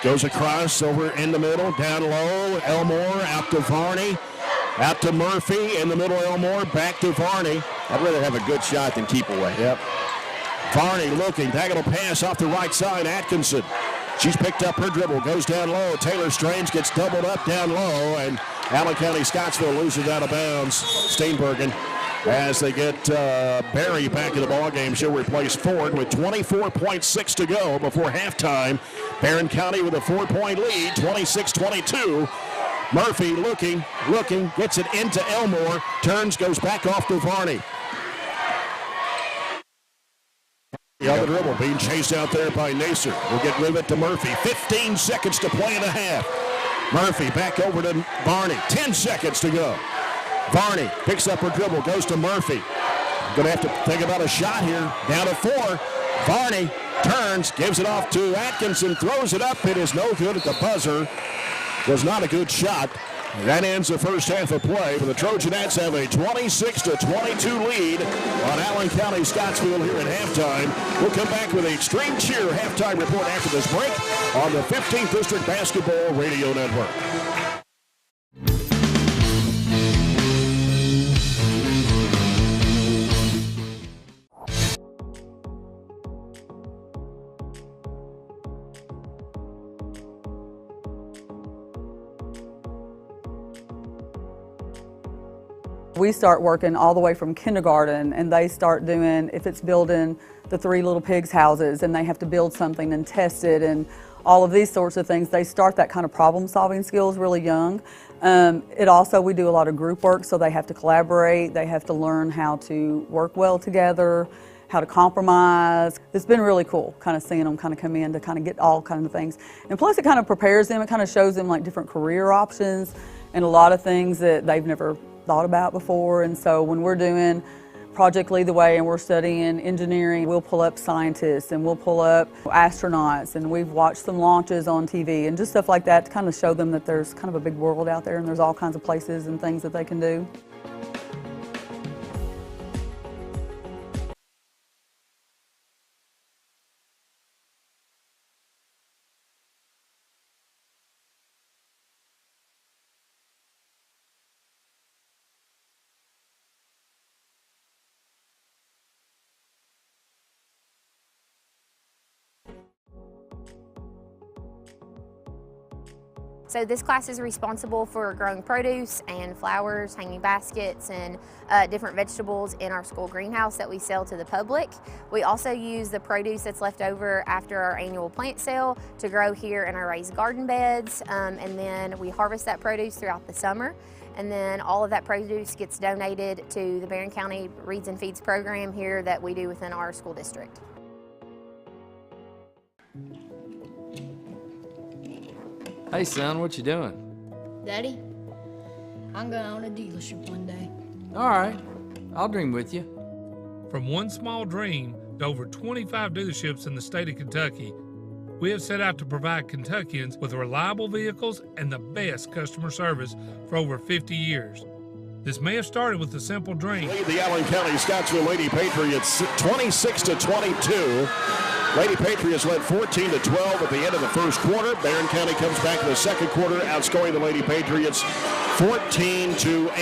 Goes across over in the middle, down low. Elmore out to Varney. Out to Murphy in the middle. Elmore back to Varney. I'd rather have a good shot than keep away. Yep. Varney looking. Diagonal pass off the right side. Atkinson. She's picked up her dribble. Goes down low. Taylor Strange gets doubled up down low. And Allen County-Scottsville loses out of bounds. Steenbergen. As they get Barry back in the ballgame, she'll replace Ford with 24.6 to go before halftime. Barren County with a 4-point lead, 26-22. Murphy looking, gets it into Elmore, turns, goes back off to Varney. The other dribble being chased out there by Nacer. We'll get rid of it to Murphy. 15 seconds to play in the half. Murphy back over to Varney. 10 seconds to go. Varney picks up her dribble, goes to Murphy. Going to have to think about a shot here. Down to 4. Varney turns, gives it off to Atkinson, throws it up. It is no good at the buzzer. Was not a good shot. That ends the first half of play, but the Trojanettes have a 26-22 lead on Allen County-Scottsville here at halftime. We'll come back with a Extreme Cheer halftime report after this break on the 15th District Basketball Radio Network. We start working all the way from kindergarten, and they start doing, if it's building the 3 Little Pigs houses and they have to build something and test it and all of these sorts of things, they start that kind of problem solving skills really young. We do a lot of group work, so they have to collaborate, they have to learn how to work well together, how to compromise. It's been really cool kind of seeing them kind of come in to kind of get all kinds of things. And plus it kind of prepares them, it kind of shows them like different career options and a lot of things that they've never thought about before. And so when we're doing Project Lead the Way and we're studying engineering, we'll pull up scientists and we'll pull up astronauts, and we've watched some launches on TV and just stuff like that to kind of show them that there's kind of a big world out there and there's all kinds of places and things that they can do. So this class is responsible for growing produce and flowers, hanging baskets, and different vegetables in our school greenhouse that we sell to the public. We also use the produce that's left over after our annual plant sale to grow here in our raised garden beds, and then we harvest that produce throughout the summer. And then all of that produce gets donated to the Barren County Reads and Feeds program here that we do within our school district. Hey son, what you doing? Daddy, I'm going to own a dealership one day. All right, I'll dream with you. From one small dream to over 25 dealerships in the state of Kentucky, we have set out to provide Kentuckians with reliable vehicles and the best customer service for over 50 years. This may have started with a simple dream. Lead the Allen County-Scottsville Lady Patriots 26-22. Lady Patriots led 14-12 at the end of the first quarter. Barren County comes back in the second quarter, outscoring the Lady Patriots 14-8.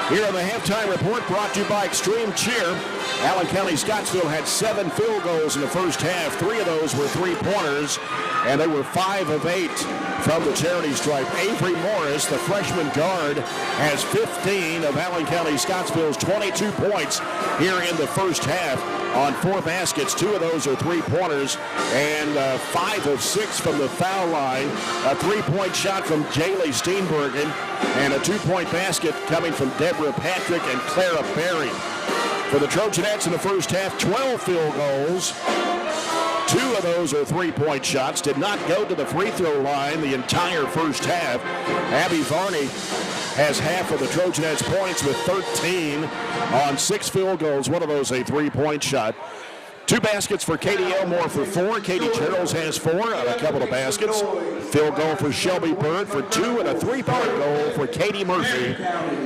Here on the halftime report, brought to you by Extreme Cheer. Allen County-Scottsville had 7 field goals in the first half. 3 of those were three-pointers, and they were 5 of 8 from the charity stripe. Avery Morris, the freshman guard, has 15 of Allen County-Scottsville's 22 points here in the first half on 4 baskets. 2 of those are three-pointers, and 5 of 6 from the foul line. A 3-point shot from Jaylee Steenbergen, and a 2-point basket coming from Deborah Patrick and Clara Berry. For the Trojanettes in the first half, 12 field goals. 2 of those are 3-point shots. Did not go to the free throw line the entire first half. Abby Varney has half of the Trojanettes' points with 13 on 6 field goals. One of those a 3-point shot. 2 baskets for Katie Elmore for 4. Katie Charles has 4 on a couple of baskets. Field goal for Shelby Bird for 2, and a 3-point goal for Katie Murphy.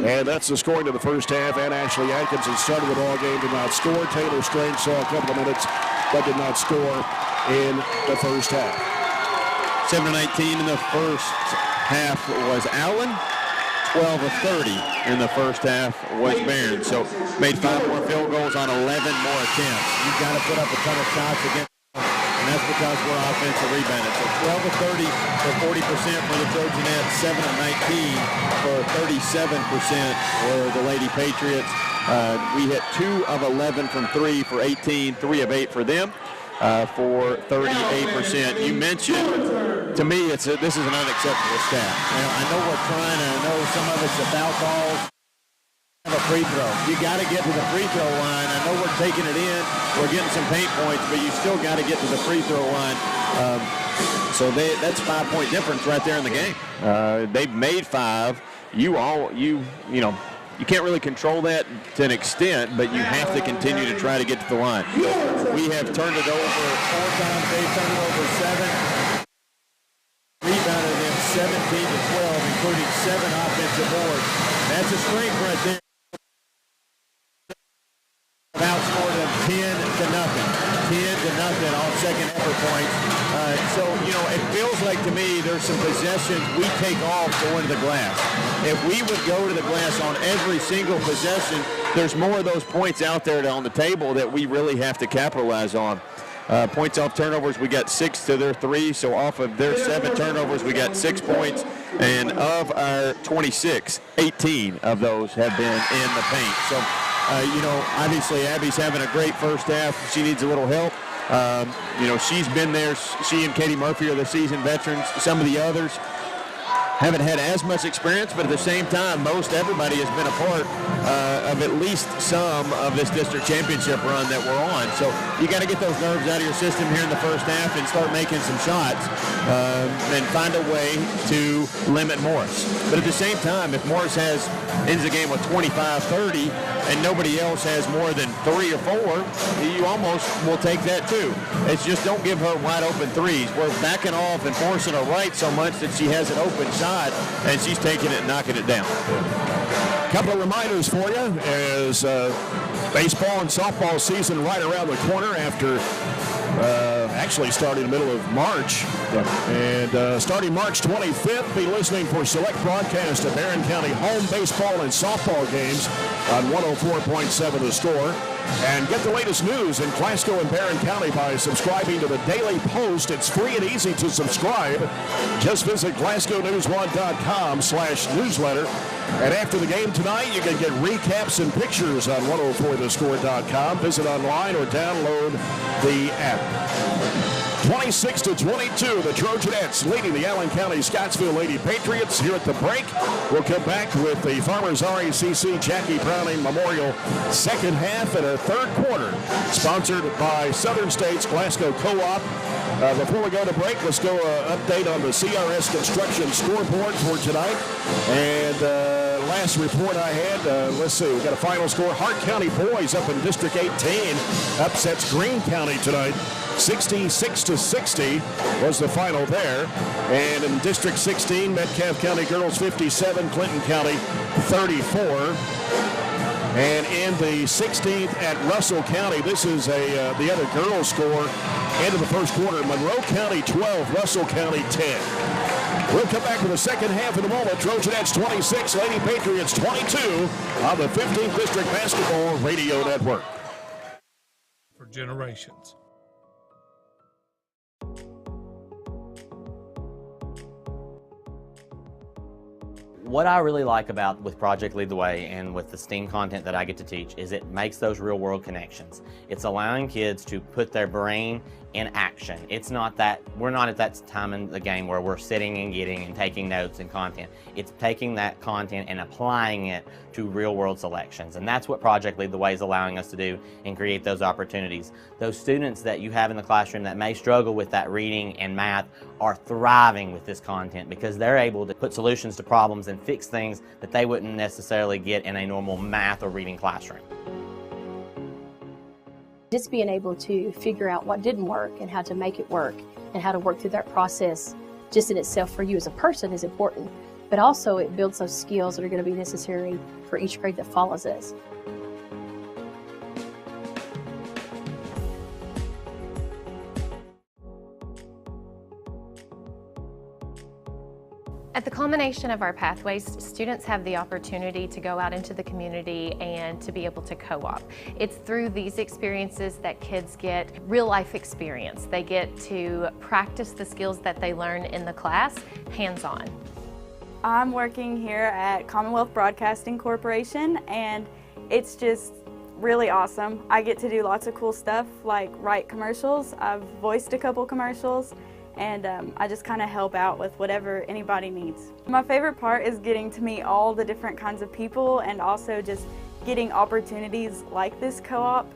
And that's the scoring of the first half. And Ashley Atkinson started the ball game, did not score. Taylor Strange saw a couple of minutes, but did not score in the first half. 7-19 in the first half was Allen. 12 of 30 in the first half was Barren. So made 5 more field goals on 11 more attempts. You've got to put up a ton of shots against them, and that's because we're offensive rebounding. So 12 of 30 for 40% for the Trojanettes, 7 of 19 for 37% for the Lady Patriots. We hit 2 of 11 from 3 for 18, 3 of 8 for them. For 38%. You mentioned, to me, this is an unacceptable stat. I know we're trying, and I know some of it's the foul calls, have a free throw. You got to get to the free throw line. I know we're taking it in, we're getting some paint points, but you still got to get to the free throw line. So that's a 5-point difference right there in the game. They've made 5. You can't really control that to an extent, but you have to continue to try to get to the line. So we have turned it over 4 times. They've turned it over 7. Rebounded them 17 to 12, including 7 offensive boards. That's a strength right there. Outscored them 10 to nothing. 10 to nothing on second effort points. So, it feels like to me there's some possessions we take off going to the glass. If we would go to the glass on every single possession, there's more of those points out there on the table that we really have to capitalize on. Points off turnovers, we got 6 to their 3, so off of their 7 turnovers, we got 6 points. And of our 26, 18 of those have been in the paint. So, obviously Abby's having a great first half. She needs a little help. She's been there. She and Katie Murphy are the seasoned veterans. Some of the others haven't had as much experience, but at the same time, most everybody has been a part of at least some of this district championship run that we're on. So you got to get those nerves out of your system here in the first half and start making some shots and find a way to limit Morris. But at the same time, if Morris ends the game with 25-30 and nobody else has more than 3 or 4, you almost will take that too. It's just don't give her wide open threes. We're backing off and forcing her right so much that she has an open shot, and she's taking it and knocking it down. A couple of reminders for you as baseball and softball season right around the corner after actually starting in the middle of March. And starting March 25th, be listening for select broadcast of Barren County home baseball and softball games on 104.7 The Score. And get the latest news in Glasgow and Barren County by subscribing to the Daily Post. It's free and easy to subscribe. Just visit GlasgowNews1.com/newsletter. And after the game tonight, you can get recaps and pictures on 104thescore.com. Visit online or download the app. 26-22, the Trojanettes leading the Allen County-Scottsville Lady Patriots. Here at the break, we'll come back with the Farmers RACC Jackie Browning Memorial second half and a third quarter, sponsored by Southern States Glasgow Co-op. Before we go to break, let's go update on the CRS Construction scoreboard for tonight. And last report I had, let's see, we got a final score. Hart County boys up in District 18 upsets Greene County tonight. 66-60 was the final there. And in District 16, Metcalfe County girls 57, Clinton County 34. And in the 16th at Russell County, this is the other girls score. End of the first quarter, Monroe County 12, Russell County 10. We'll come back with the second half in a moment. Trojanettes 26, Lady Patriots 22 on the 15th District Basketball Radio Network. For generations. What I really like about with Project Lead the Way and with the STEAM content that I get to teach is it makes those real world connections. It's allowing kids to put their brain in action. It's not that, we're not at that time in the game where we're sitting and getting and taking notes and content. It's taking that content and applying it to real world selections. And that's what Project Lead the Way is allowing us to do and create those opportunities. Those students that you have in the classroom that may struggle with that reading and math are thriving with this content because they're able to put solutions to problems and fix things that they wouldn't necessarily get in a normal math or reading classroom. Just being able to figure out what didn't work and how to make it work and how to work through that process just in itself for you as a person is important, but also it builds those skills that are going to be necessary for each grade that follows us. At the culmination of our pathways, students have the opportunity to go out into the community and to be able to co-op. It's through these experiences that kids get real life experience. They get to practice the skills that they learn in the class, hands-on. I'm working here at Commonwealth Broadcasting Corporation, and it's just really awesome. I get to do lots of cool stuff like write commercials. I've voiced a couple commercials. And I just kind of help out with whatever anybody needs. My favorite part is getting to meet all the different kinds of people and also just getting opportunities like this co-op.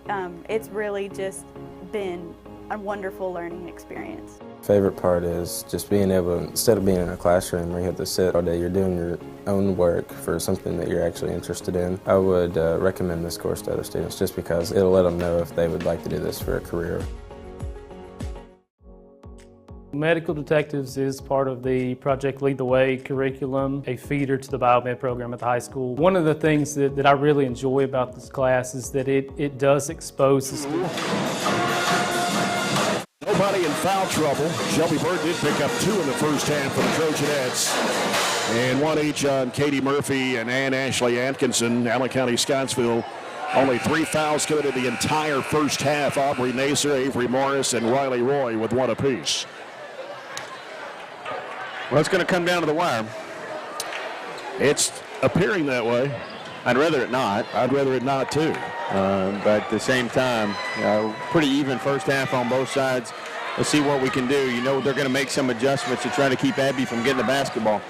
It's really just been a wonderful learning experience. Favorite part is just being able, instead of being in a classroom where you have to sit all day, you're doing your own work for something that you're actually interested in. I would recommend this course to other students just because it'll let them know if they would like to do this for a career. Medical Detectives is part of the Project Lead the Way curriculum, a feeder to the biomed program at the high school. One of the things that I really enjoy about this class is that it does expose the students. Nobody in foul trouble. Shelby Bird did pick up 2 in the first half for the Trojanettes. And 1 each on Katie Murphy and Ann Ashley Atkinson. Allen County-Scottsville, only 3 fouls committed the entire first half. Aubrey Naser, Avery Morris, and Riley Roy with 1 apiece. Well, it's going to come down to the wire. It's appearing that way. I'd rather it not. I'd rather it not, too. But at the same time, pretty even first half on both sides. Let's see what we can do. You know they're going to make some adjustments to try to keep Abby from getting the basketball.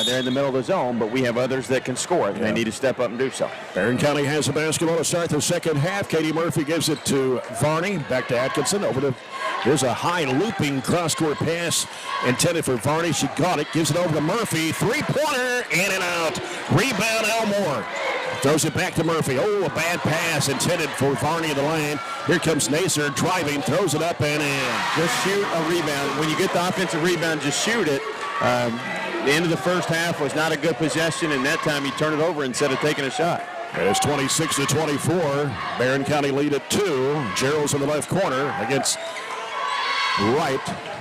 They're in the middle of the zone, but we have others that can score it. Yeah. They need to step up and do so. Barren County has the basketball to start the second half. Katie Murphy gives it to Varney. Back to Atkinson. There's a high looping cross-court pass intended for Varney. She got it. Gives it over to Murphy. Three-pointer. In and out. Rebound Elmore. Throws it back to Murphy. Oh, a bad pass intended for Varney in the lane. Here comes Naser driving. Throws it up and in. Just shoot a rebound. When you get the offensive rebound, just shoot it. The end of the first half was not a good possession, and that time you turn it over instead of taking a shot. It's 26-24. Barren County lead at 2. Gerald's in the left corner against Wright.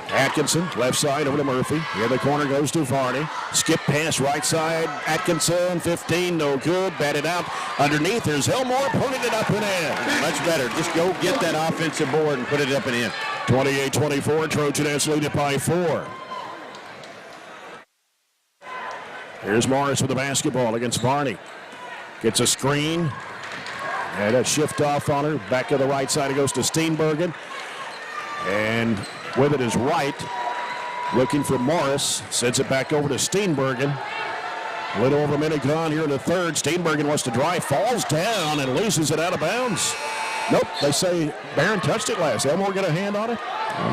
Atkinson, left side over to Murphy. The other corner goes to Varney. Skip pass right side. Atkinson, 15, no good. Batted out. Underneath, there's Elmore putting it up and in. Much better. Just go get that offensive board and put it up and in. 28-24, Trojanettes lead it by 4. Here's Morris with the basketball against Varney. Gets a screen. And a shift off on her. Back to the right side, it goes to Steenbergen. And with it is Wright. Looking for Morris. Sends it back over to Steenbergen. A little over a minute gone here in the third. Steenbergen wants to drive, falls down, and loses it out of bounds. Nope, they say Barren touched it last. Elmore get a hand on it?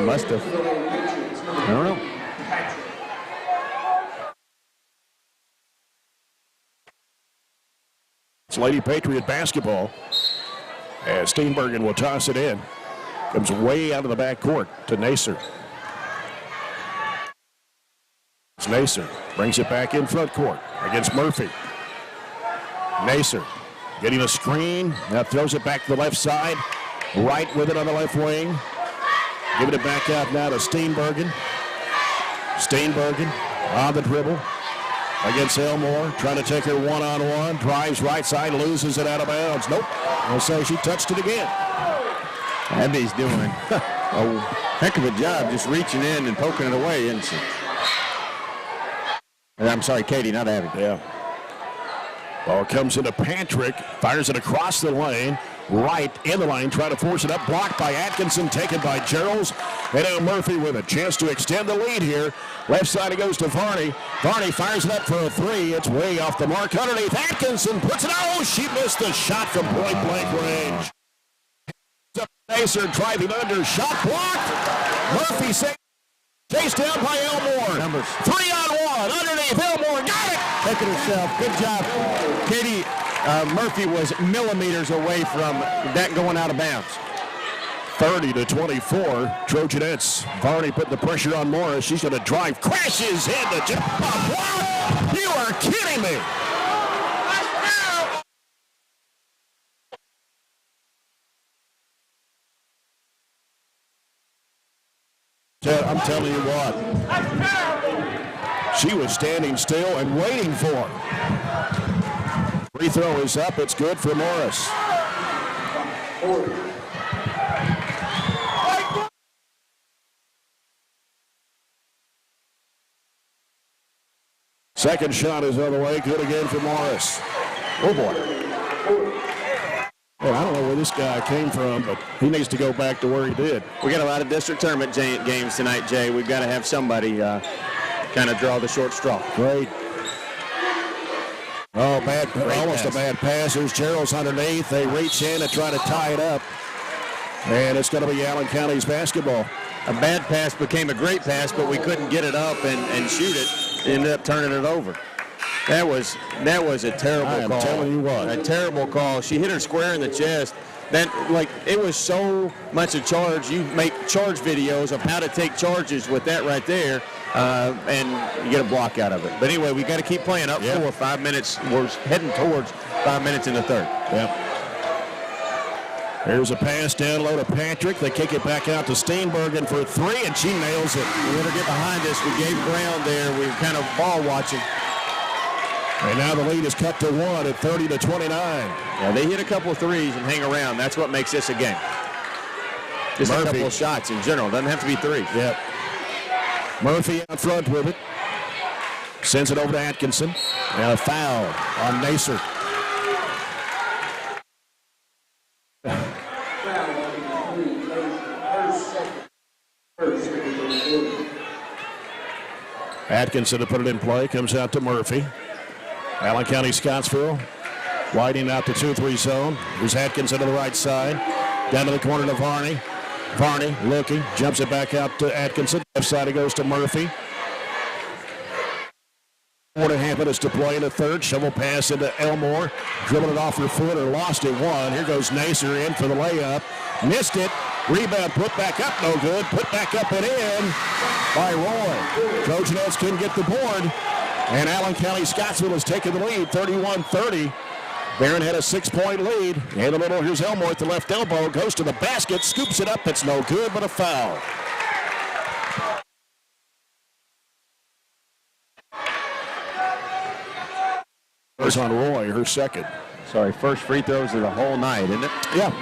Must have. I don't know. It's Lady Patriot basketball. As Steenbergen will toss it in. Comes way out of the back court to Nacer. It's Nacer. Brings it back in front court against Murphy. Nacer getting a screen. Now throws it back to the left side. Right with it on the left wing. Giving it back out now to Steenbergen. Steenbergen on the dribble against Elmore. Trying to take her one-on-one. Drives right side. Loses it out of bounds. Nope. They'll say she touched it again. Abby's doing a heck of a job just reaching in and poking it away, isn't she? I'm sorry, Katie, not Abby. Yeah. Ball comes into Patrick. Fires it across the lane. Right in the lane. Trying to force it up. Blocked by Atkinson. Taken by Gerald. And now Murphy with a chance to extend the lead here. Left side it goes to Varney. Varney fires it up for a three. It's way off the mark. Underneath Atkinson puts it out. Oh, she missed the shot from point blank range. Nacer driving under. Shot blocked. Murphy saved. Chased down by Elmore. Numbers. 3-on-1. Underneath Elmore. Got it. Take it herself. Good job. Katie Murphy was millimeters away from that going out of bounds. 30-24. Trojanettes. Varney putting the pressure on Morris. She's going to drive. Crashes into block. You are kidding me. I'm telling you what. She was standing still and waiting for him. Free throw is up. It's good for Morris. Second shot is on the way. Good again for Morris. Oh, boy. Well, I don't know where this guy came from, but he needs to go back to where he did. We got a lot of district tournament games tonight, Jay. We've got to have somebody kind of draw the short straw. Great. Oh, bad, almost pass. A bad pass. Here's Gerald's underneath. They reach in and try to tie it up. And it's going to be Allen County's basketball. A bad pass became a great pass, but we couldn't get it up and shoot it. Ended up turning it over. That was a terrible call. I'm telling you what. A terrible call. She hit her square in the chest. It was so much a charge. You make charge videos of how to take charges with that right there, and you get a block out of it. But anyway, we got to keep playing up 4 or 5 minutes. We're heading towards 5 minutes in the third. Yep. Here's a pass down low to Patrick. They kick it back out to Steenbergen for three, and she nails it. We want to get behind us. We gave ground there. We were kind of ball watching. And now the lead is cut to 1 at 30-29. Yeah, they hit a couple of threes and hang around. That's what makes this a game. Just Murphy. A couple of shots in general. Doesn't have to be three. Yep. Murphy out front with it. Sends it over to Atkinson. And a foul on Nacer. Atkinson to put it in play. Comes out to Murphy. Allen County-Scottsville widening out the 2-3 zone. Here's Atkinson to the right side. Down to the corner to Varney. Varney looking. Jumps it back out to Atkinson. Left side it goes to Murphy. 4.5 minutes to play in the third. Shovel pass into Elmore. Dribbling it off her foot or lost it one. Here goes Nacer in for the layup. Missed it. Rebound put back up. No good. Put back up and in by Roy. Trojanettes couldn't get the board. And Allen County-Scottsville has taken the lead, 31-30. Barren had a 6-point lead. And a little, here's Elmore at the left elbow. Goes to the basket, scoops it up. It's no good, but a foul. Goes on Roy, her second. First free throws of the whole night, isn't it? Yeah.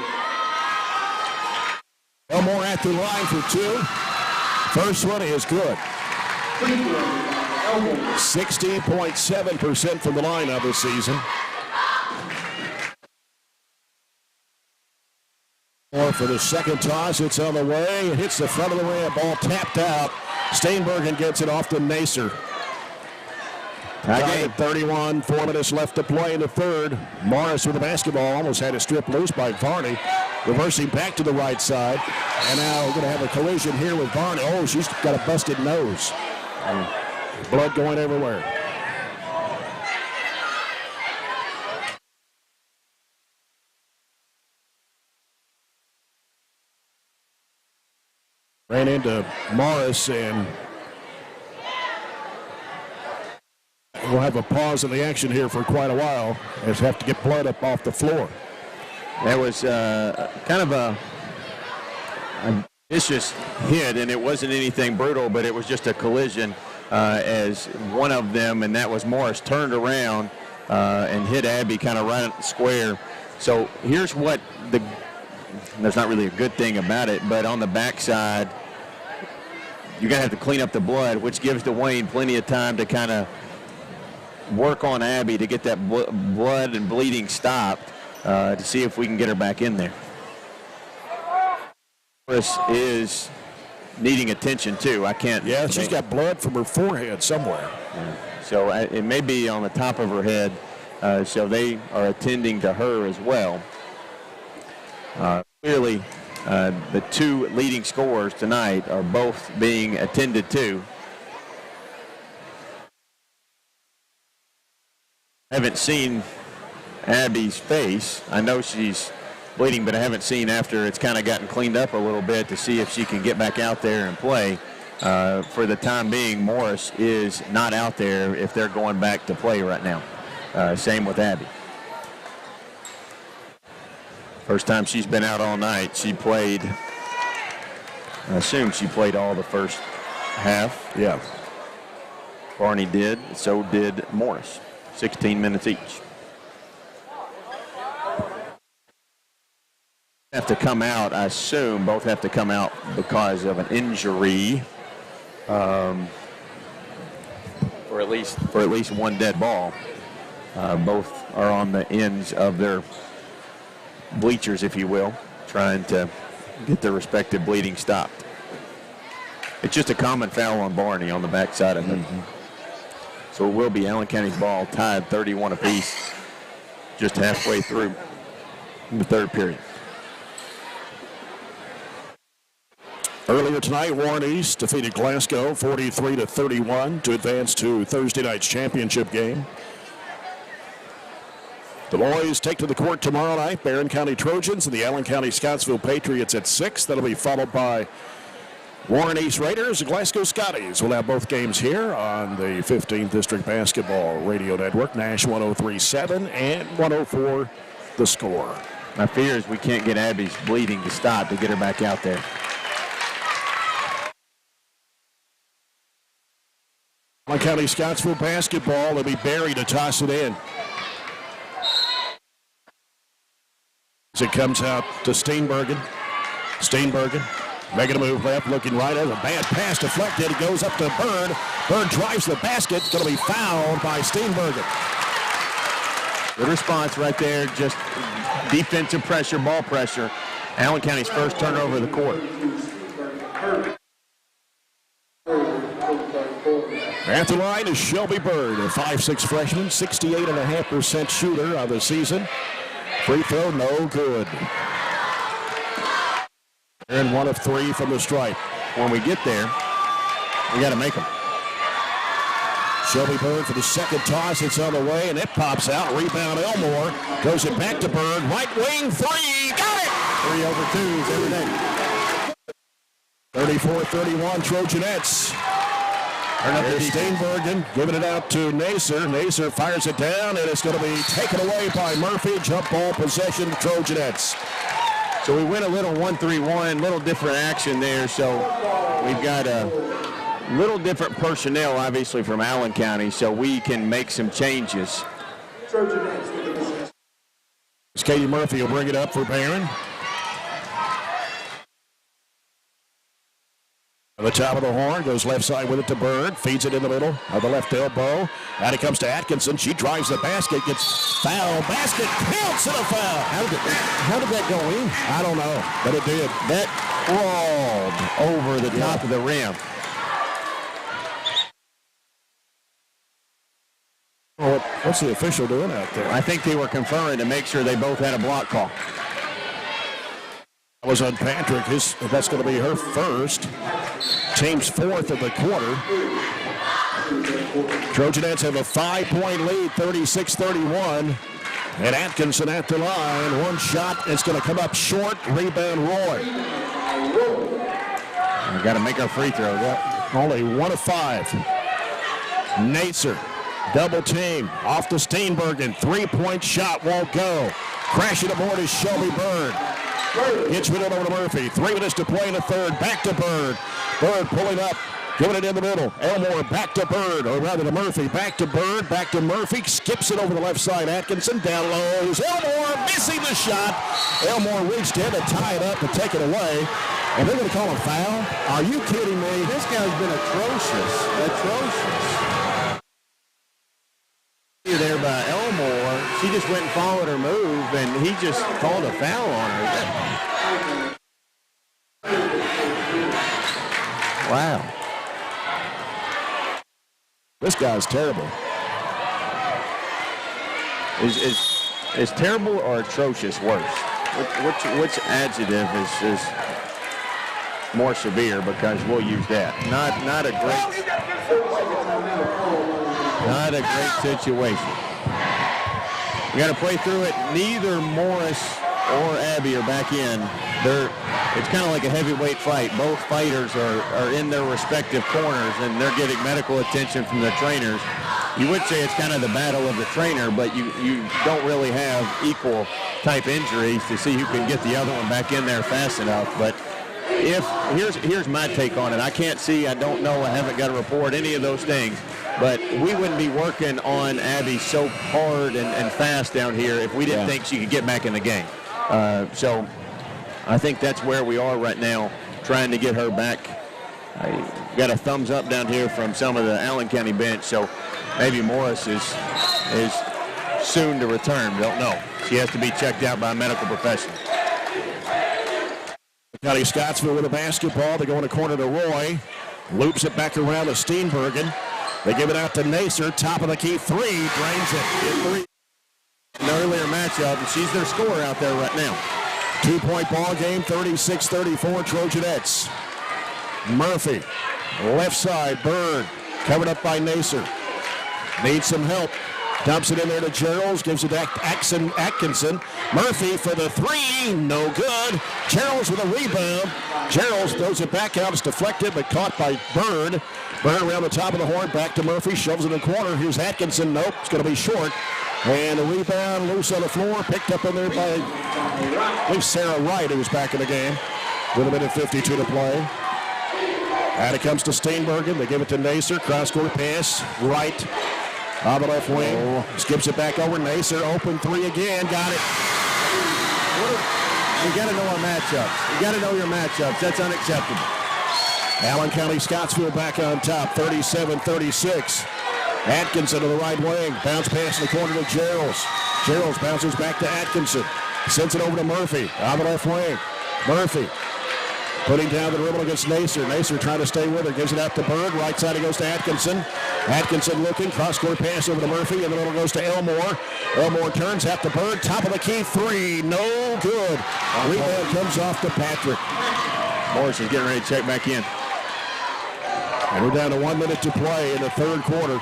Elmore at the line for two. First one is good. 60.7% from the line of the season. Or for the second toss, it's on the way. It hits the front of the rim. Ball tapped out. Steinbergen gets it off to Nacer. Tied at 31. 4 minutes left to play in the third. Morris with the basketball almost had it stripped loose by Varney. Reversing back to the right side. And now we're going to have a collision here with Varney. Oh, she's got a busted nose. Blood going everywhere. Ran into Morris, and we'll have a pause in the action here for quite a while as we have to get blood up off the floor. That was kind of a vicious hit, and it wasn't anything brutal, but it was just a collision as one of them, and that was Morris, turned around and hit Abby kind of right at the square. So here's what there's not really a good thing about it, but on the backside, you're going to have to clean up the blood, which gives Dwayne plenty of time to kind of work on Abby to get that blood and bleeding stopped to see if we can get her back in there. Morris is needing attention, too. Yeah, she's got blood from her forehead somewhere. Yeah. So it may be on the top of her head, so they are attending to her as well. Clearly, the two leading scorers tonight are both being attended to. I haven't seen Abby's face. I know she's bleeding, but I haven't seen after it's kind of gotten cleaned up a little bit to see if she can get back out there and play. For the time being, Morris is not out there if they're going back to play right now. Same with Abby. First time she's been out all night. She played, I assume she played all the first half. Yeah. Barney did, so did Morris. 16 minutes each. Have to come out, I assume both have to come out because of an injury, for at least one dead ball. Both are on the ends of their bleachers, if you will, trying to get their respective bleeding stopped. It's just a common foul on Barney on the backside of it. So it will be Allen County's ball, tied 31 apiece, just halfway through the third period. Earlier tonight, Warren East defeated Glasgow 43-31 to advance to Thursday night's championship game. The boys take to the court tomorrow night. Barren County Trojans and the Allen County-Scottsville Patriots at 6. That'll be followed by Warren East Raiders and Glasgow Scotties. We'll have both games here on the 15th District Basketball Radio Network, Nash 103.7 and 104 The Score. My fear is we can't get Abby's bleeding to stop to get her back out there. Allen County-Scottsville basketball. It'll be Barry to toss it in. As it comes out to Steinbergen. Steinbergen making a move left, looking right. Has a bad pass deflected. It goes up to Bird. Bird drives the basket. It's going to be fouled by Steinbergen. Good response right there. Just defensive pressure, ball pressure. Allen County's first turnover of the court. At the line is Shelby Bird, a 5'6" freshman, 68.5% shooter of the season. Free throw, no good. And 1 of 3 from the stripe. When we get there, we got to make them. Shelby Bird for the second toss. It's on the way, and it pops out. Rebound Elmore. Goes it back to Bird. Right wing, 3. Got it! 3 over 2s every day. 34-31 Trojanettes. Here's Steinbergen giving it out to Nacer. Nacer fires it down, and it's going to be taken away by Murphy. Jump ball possession, Trojanettes. So we went a little 1-3-1, little different action there. So we've got a little different personnel, obviously, from Allen County, so we can make some changes. Katie Murphy will bring it up for Barren. On the top of the horn, goes left side with it to Bird, feeds it in the middle of the left elbow. Out it comes to Atkinson. She drives the basket, gets foul. Basket counts and a foul. How did that go in? I don't know, but it did. That crawled over the top of the rim. Well, what's the official doing out there? I think they were conferring to make sure they both had a block call. That was on Patrick. That's going to be her first. Team's fourth of the quarter. Trojanettes have a 5-point lead, 36-31. And Atkinson at the line. One shot. It's going to come up short. Rebound, Roy. Got to make our free throw. Only 1 of 5. Nacer. Double team. Off to Steenbergen. 3-point shot won't go. Crashing aboard is Shelby Bird. Gets it over to Murphy. 3 minutes to play in the third. Back to Bird. Bird pulling up. Giving it in the middle. Elmore back to Bird, or rather to Murphy. Back to Bird, back to Murphy. Skips it over the left side. Atkinson down low. Elmore missing the shot. Elmore reached in to tie it up to take it away. And they're going to call a foul? Are you kidding me? This guy's been atrocious. There by Elmore. She just went and followed her move, and he just called a foul on her. Wow. This guy's terrible. Is terrible or atrocious worse? Which adjective is more severe, because we'll use that. Not a great situation. We got to play through it. Neither Morris or Abby are back in. It's kind of like a heavyweight fight. Both fighters are in their respective corners, and they're getting medical attention from their trainers. You would say it's kind of the battle of the trainer, but you don't really have equal type injuries to see who can get the other one back in there fast enough. But here's my take on it. I can't see, I don't know, I haven't got a report, any of those things. But we wouldn't be working on Abby so hard and fast down here if we didn't think she could get back in the game. So I think that's where we are right now, trying to get her back. I got a thumbs up down here from some of the Allen County bench, so maybe Morris is soon to return. Don't know. She has to be checked out by a medical professional. County-Scottsville with a basketball. They go in the corner to Roy. Loops it back around to Steenbergen. They give it out to Nacer. Top of the key three. Drains it. An earlier matchup, and she's their scorer out there right now. 2-point ball game, 36-34 Trojanettes. Murphy, left side, Bird, covered up by Nacer. Needs some help. Dumps it in there to Gerald, gives it to Atkinson. Murphy for the three, no good. Gerald with a rebound. Gerald throws it back out, it's deflected, but caught by Bird. Bird around the top of the horn, back to Murphy, shoves it in the corner. Here's Atkinson, nope, it's going to be short. And a rebound, loose on the floor, picked up in there by, I believe, Sarah Wright, who was back in the game, with a minute 52 to play. And it comes to Steenbergen. They give it to Nacer. Cross-court pass. Wright on the left wing. Skips it back over. Nacer. Open three again. Got it. You got to know our matchups. You got to know your matchups. That's unacceptable. Allen County-Scottsville back on top, 37-36. Atkinson to the right wing. Bounce pass in the corner to Gerald. Gerald bounces back to Atkinson. Sends it over to Murphy on the left wing. Murphy putting down the dribble against Nacer. Nacer trying to stay with her. Gives it out to Bird. Right side it goes to Atkinson. Atkinson looking. Cross-court pass over to Murphy. And the middle goes to Elmore. Elmore turns out to Bird. Top of the key three. No good. Rebound comes off to Patrick. Morris is getting ready to check back in. And we're down to 1 minute to play in the third quarter.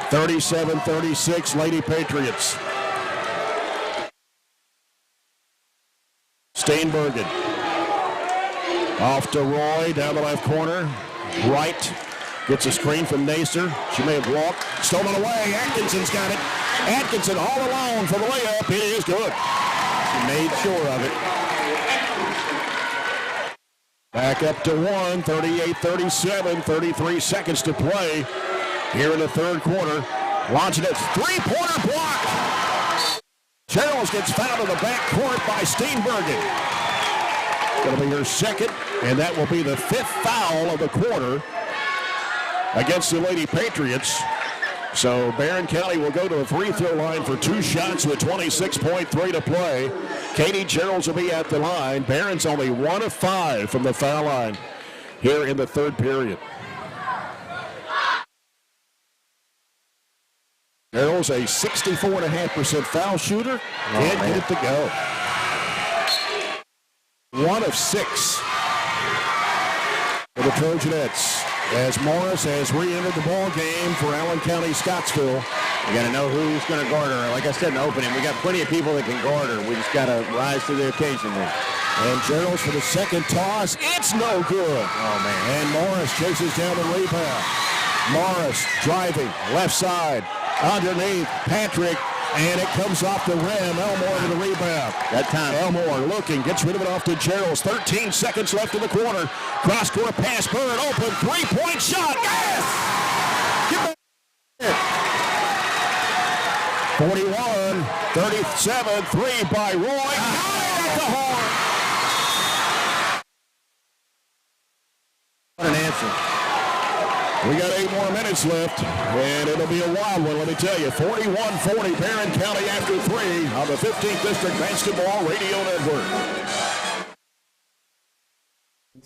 37-36 Lady Patriots. Steenbergen. Off to Roy, down the left corner. Wright gets a screen from Nacer. She may have walked. Stolen away. Atkinson's got it. Atkinson all alone for the layup. It is good. She made sure of it. Back up to 1, 38-37, 33 seconds to play here in the third quarter. Launching it, three-pointer block. Gerald gets fouled in the backcourt by Steenbergen. Going to be her second, and that will be the 5th foul of the quarter against the Lady Patriots. So Barren County will go to the free throw line for 2 shots with 26.3 to play. Katie Geralds will be at the line. Barron's only 1 of 5 from the foul line here in the 3rd period. Geralds a 64.5% foul shooter. Can't get it to go. 1 of 6 for the Trojanettes, as Morris has re-entered the ball game for Allen County-Scottsville. You got to know who's going to guard her. Like I said in the opening, we got plenty of people that can guard her. We just got to rise to the occasion there. And Geralds for the second toss. It's no good. Oh, man. And Morris chases down the rebound. Morris driving left side underneath Patrick. And it comes off the rim. Elmore with the rebound. That time. Elmore looking, gets rid of it off to Geralds. 13 seconds left in the quarter. Cross-court pass, Bird open, 3-point shot. Yes! Get back. 41-37, 3 by Roy. At the horn. What an answer. We got 8 more minutes left, and it'll be a wild one, let me tell you. 41-40, Barren County after 3 on the 15th District Basketball Radio Network.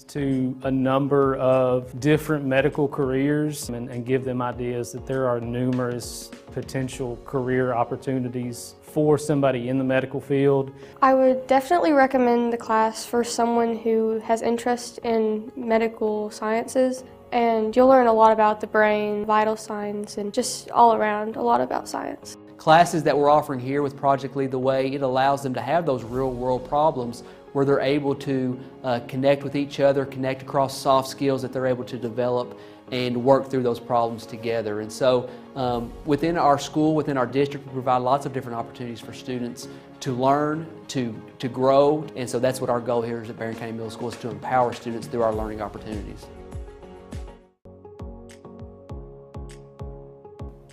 To a number of different medical careers and give them ideas that there are numerous potential career opportunities for somebody in the medical field. I would definitely recommend the class for someone who has interest in medical sciences, and you'll learn a lot about the brain, vital signs, and just all around a lot about science. Classes that we're offering here with Project Lead the Way, it allows them to have those real world problems where they're able to connect with each other, connect across soft skills that they're able to develop and work through those problems together. And so within our school, within our district, we provide lots of different opportunities for students to learn, to grow. And so that's what our goal here is at Barren County Middle School, is to empower students through our learning opportunities.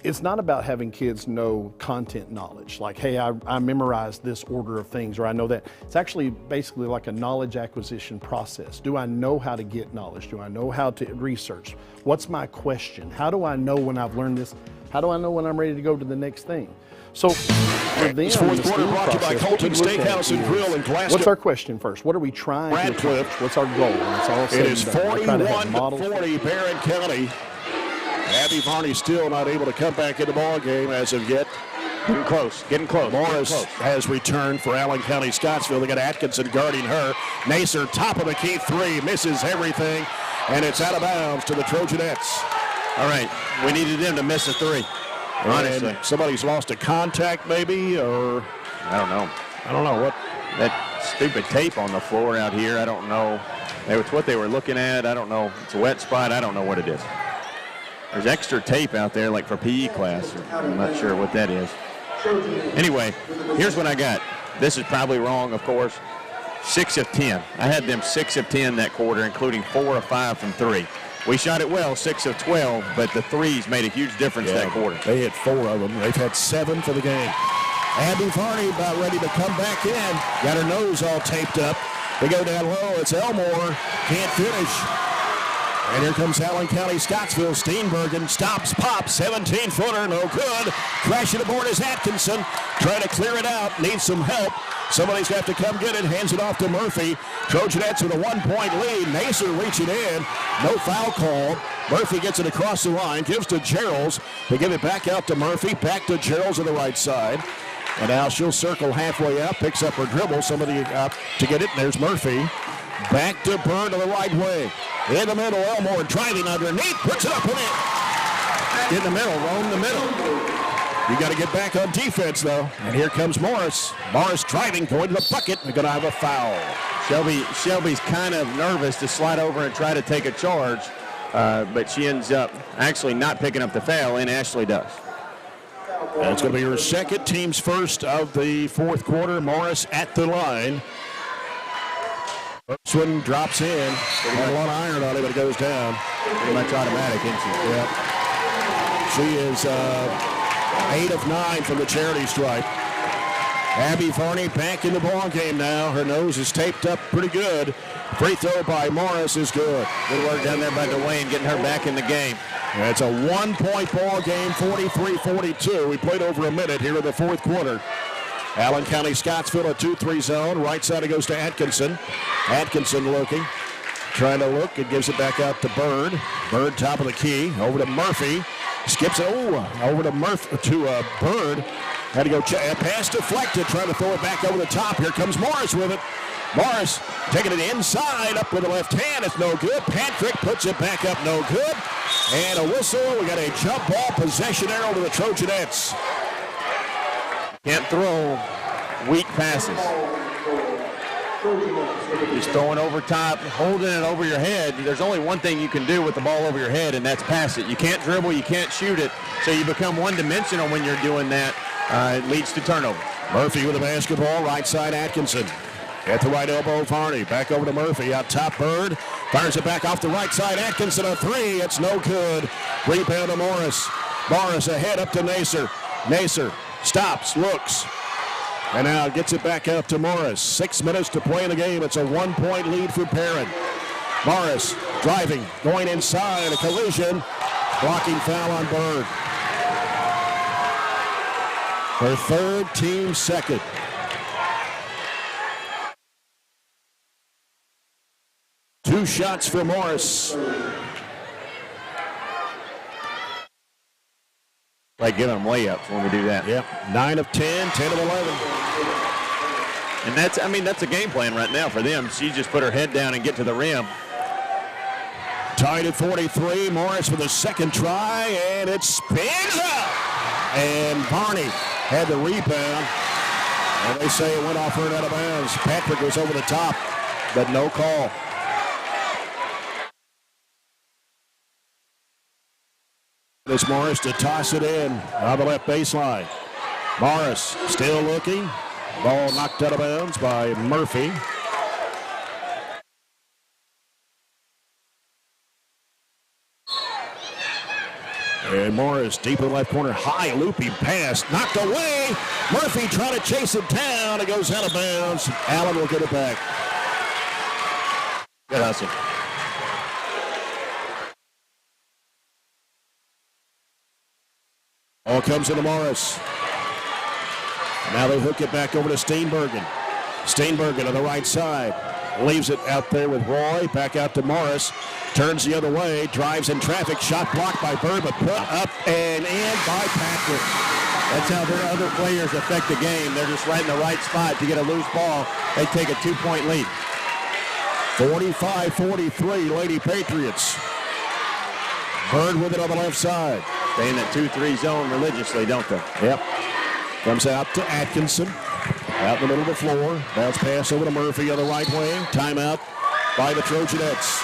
It's not about having kids know content knowledge, like, hey, I memorized this order of things, or I know that. It's actually basically like a knowledge acquisition process. Do I know how to get knowledge? Do I know how to research? What's my question? How do I know when I've learned this? How do I know when I'm ready to go to the next thing? So for them, this fourth quarter brought to you by Colton Steakhouse and Grill in Glasgow. What's our question first? What are we trying to accomplish? What's our goal? It is 41-40 Barren County. Abby Varney still not able to come back in the ball game as of yet. Getting close. Morris has returned for Allen County-Scottsville. They got Atkinson guarding her. Nacer, top of the key 3, misses everything, and it's out of bounds to the Trojanettes. All right, we needed them to miss a 3. Honestly. And somebody's lost a contact maybe, or I don't know. What that stupid tape on the floor out here, I don't know. It's what they were looking at. I don't know. It's a wet spot. I don't know what it is. There's extra tape out there like for PE class. I'm not sure what that is. Anyway, here's what I got. This is probably wrong, of course. 6 of 10. I had them 6 of 10 that quarter, including 4 of 5 from 3. We shot it well, 6 of 12, but the threes made a huge difference that quarter. They hit 4 of them. They've had 7 for the game. Abby Varney about ready to come back in. Got her nose all taped up. They go down low. It's Elmore. Can't finish. And here comes Allen County-Scottsville. Steenbergen stops, pops, 17-footer, no good. Crashing aboard is Atkinson. Trying to clear it out, needs some help. Somebody's got to come get it, hands it off to Murphy. Trojanettes with a 1-point lead. Nacer reaching in, no foul called. Murphy gets it across the line, gives to Geralds. They give it back out to Murphy, back to Geralds on the right side. And now she'll circle halfway out, picks up her dribble. Somebody up to get it, and there's Murphy. Back to Bird to the right wing. In the middle, Elmore driving underneath, puts it up and in. In the middle, roam the middle. You got to get back on defense, though. And here comes Morris. Morris driving, going to the bucket. They're going to have a foul. Shelby's kind of nervous to slide over and try to take a charge, but she ends up actually not picking up the foul, and Ashley does. And it's going to be her second, team's first of the fourth quarter. Morris at the line. First one drops in. Got a lot of iron on it, but it goes down. Pretty much automatic, isn't she? Yep. She is 8 of 9 from the charity stripe. Abby Varney back in the ball game now. Her nose is taped up pretty good. Free throw by Morris is good. Good work down there by Dwayne getting her back in the game. It's a 1-point ball game, 43-42. We played over a minute here in the fourth quarter. Allen County-Scottsville, a 2-3 zone. Right side it goes to Atkinson. Atkinson looking. Trying to look. It gives it back out to Bird. Bird top of the key. Over to Murphy. Skips it. Over to Bird. Had to go pass deflected. Trying to throw it back over the top. Here comes Morris with it. Morris taking it inside. Up with the left hand. It's no good. Patrick puts it back up. No good. And a whistle. We got a jump ball possession arrow to the Trojanettes. Can't throw weak passes. Just throwing over top, holding it over your head. There's only one thing you can do with the ball over your head, and that's pass it. You can't dribble, you can't shoot it, so you become one-dimensional when you're doing that. It leads to turnover. Murphy with the basketball, right side Atkinson. At the right elbow, Varney. Back over to Murphy. Out top, Bird. Fires it back off the right side. Atkinson, a three. It's no good. Rebound to Morris. Morris ahead up to Nacer. Nacer stops, looks. And now gets it back out to Morris. 6 minutes to play in the game. It's a 1-point lead for Barren. Morris driving, going inside. A collision. Blocking foul on Bird. Her third, team second. Two shots for Morris. Like giving them layups when we do that. Yep. 9 of 10, 10 of 11. And that's a game plan right now for them. She just put her head down and get to the rim. Tied at 43. Morris with a second try, and it spins out. And Varney had the rebound. And they say it went off her and out of bounds. Patrick was over the top, but no call. This Morris to toss it in on the left baseline. Morris still looking. Ball knocked out of bounds by Murphy. And Morris deep in the left corner. High looping pass. Knocked away. Murphy trying to chase it down. It goes out of bounds. Allen will get it back. Good hustle. Ball comes into Morris. Now they hook it back over to Steenbergen. Steenbergen on the right side. Leaves it out there with Roy. Back out to Morris. Turns the other way. Drives in traffic. Shot blocked by Bird, but put up and in by Patrick. That's how their other players affect the game. They're just right in the right spot to get a loose ball. They take a 2-point lead. 45-43, Lady Patriots. Bird with it on the left side. Stay in that 2-3 zone religiously, don't they? Yep. Comes out to Atkinson. Out in the middle of the floor. Bounce pass over to Murphy on the right wing. Timeout by the Trojanettes.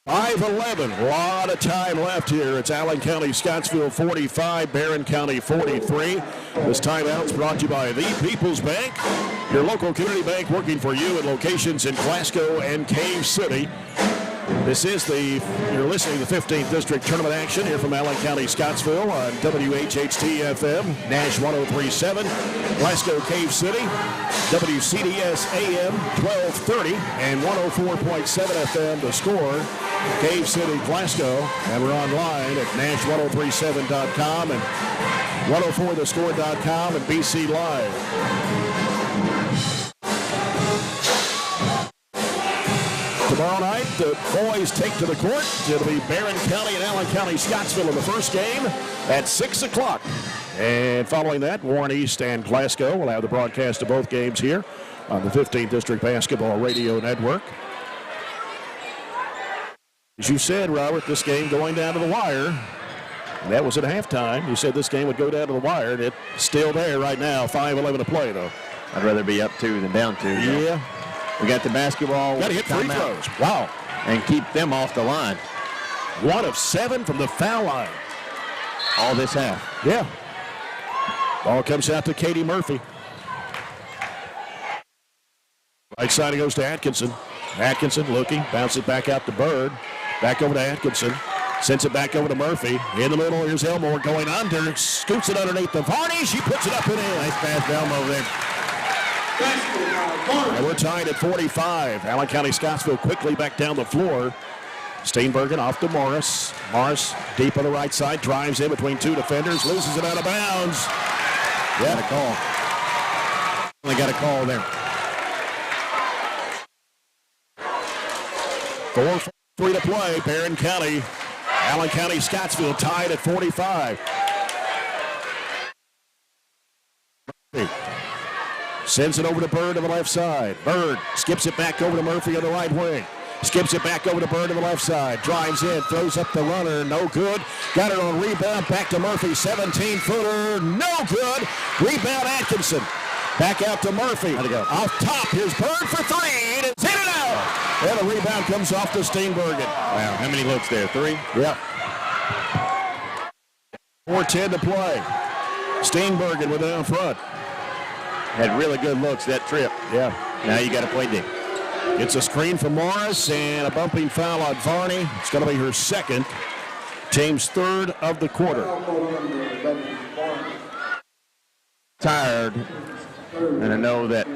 5:11. A lot of time left here. It's Allen County-Scottsville 45, Barren County 43. This timeout's brought to you by The People's Bank, your local community bank working for you at locations in Glasgow and Cave City. This is you're listening to the 15th District Tournament action here from Allen County-Scottsville on WHHT-FM, Nash 103.7, Glasgow Cave City, WCDS AM 1230, and 104.7 FM The Score, Cave City, Glasgow. And we're online at Nash1037.com and 104thescore.com and BC Live. Tomorrow night, the boys take to the court. It'll be Barren County and Allen County-Scottsville in the first game at 6 o'clock. And following that, Warren East and Glasgow will have the broadcast of both games here on the 15th District Basketball Radio Network. As you said, Robert, this game going down to the wire. And that was at halftime. You said this game would go down to the wire, and it's still there right now. 5:11 to play, though. I'd rather be up 2 than down 2. Yeah. We got the basketball. Got to hit free throws. Wow. And keep them off the line. 1 of 7 from the foul line. All this half. Yeah. Ball comes out to Katie Murphy. Right side it goes to Atkinson. Atkinson looking. Bounce it back out to Bird. Back over to Atkinson. Sends it back over to Murphy. In the middle, here's Elmore going under. Scoots it underneath the Varney. She puts it up and in. Nice pass to Elmore there. And we're tied at 45. Allen County-Scottsville quickly back down the floor. Steenbergen off to Morris. Morris deep on the right side. Drives in between two defenders. Loses it out of bounds. Yeah, a call. Only got a call there. 4:03 to play. Barren County. Allen County-Scottsville tied at 45. Sends it over to Bird on the left side. Bird skips it back over to Murphy on the right wing. Skips it back over to Bird on the left side. Drives in, throws up the runner. No good. Got it on rebound. Back to Murphy. 17-footer. No good. Rebound Atkinson. Back out to Murphy. Off top. Here's Bird for three. And it's in and out. And the rebound comes off to Steenbergen. Wow, how many looks there? 3? Yep. 4:10 to play. Steenbergen with it in front. Had really good looks that trip. Yeah. Now you got to play deep. It's a screen for Morris and a bumping foul on Varney. It's going to be her second. Team's third of the quarter. Tired, and I know that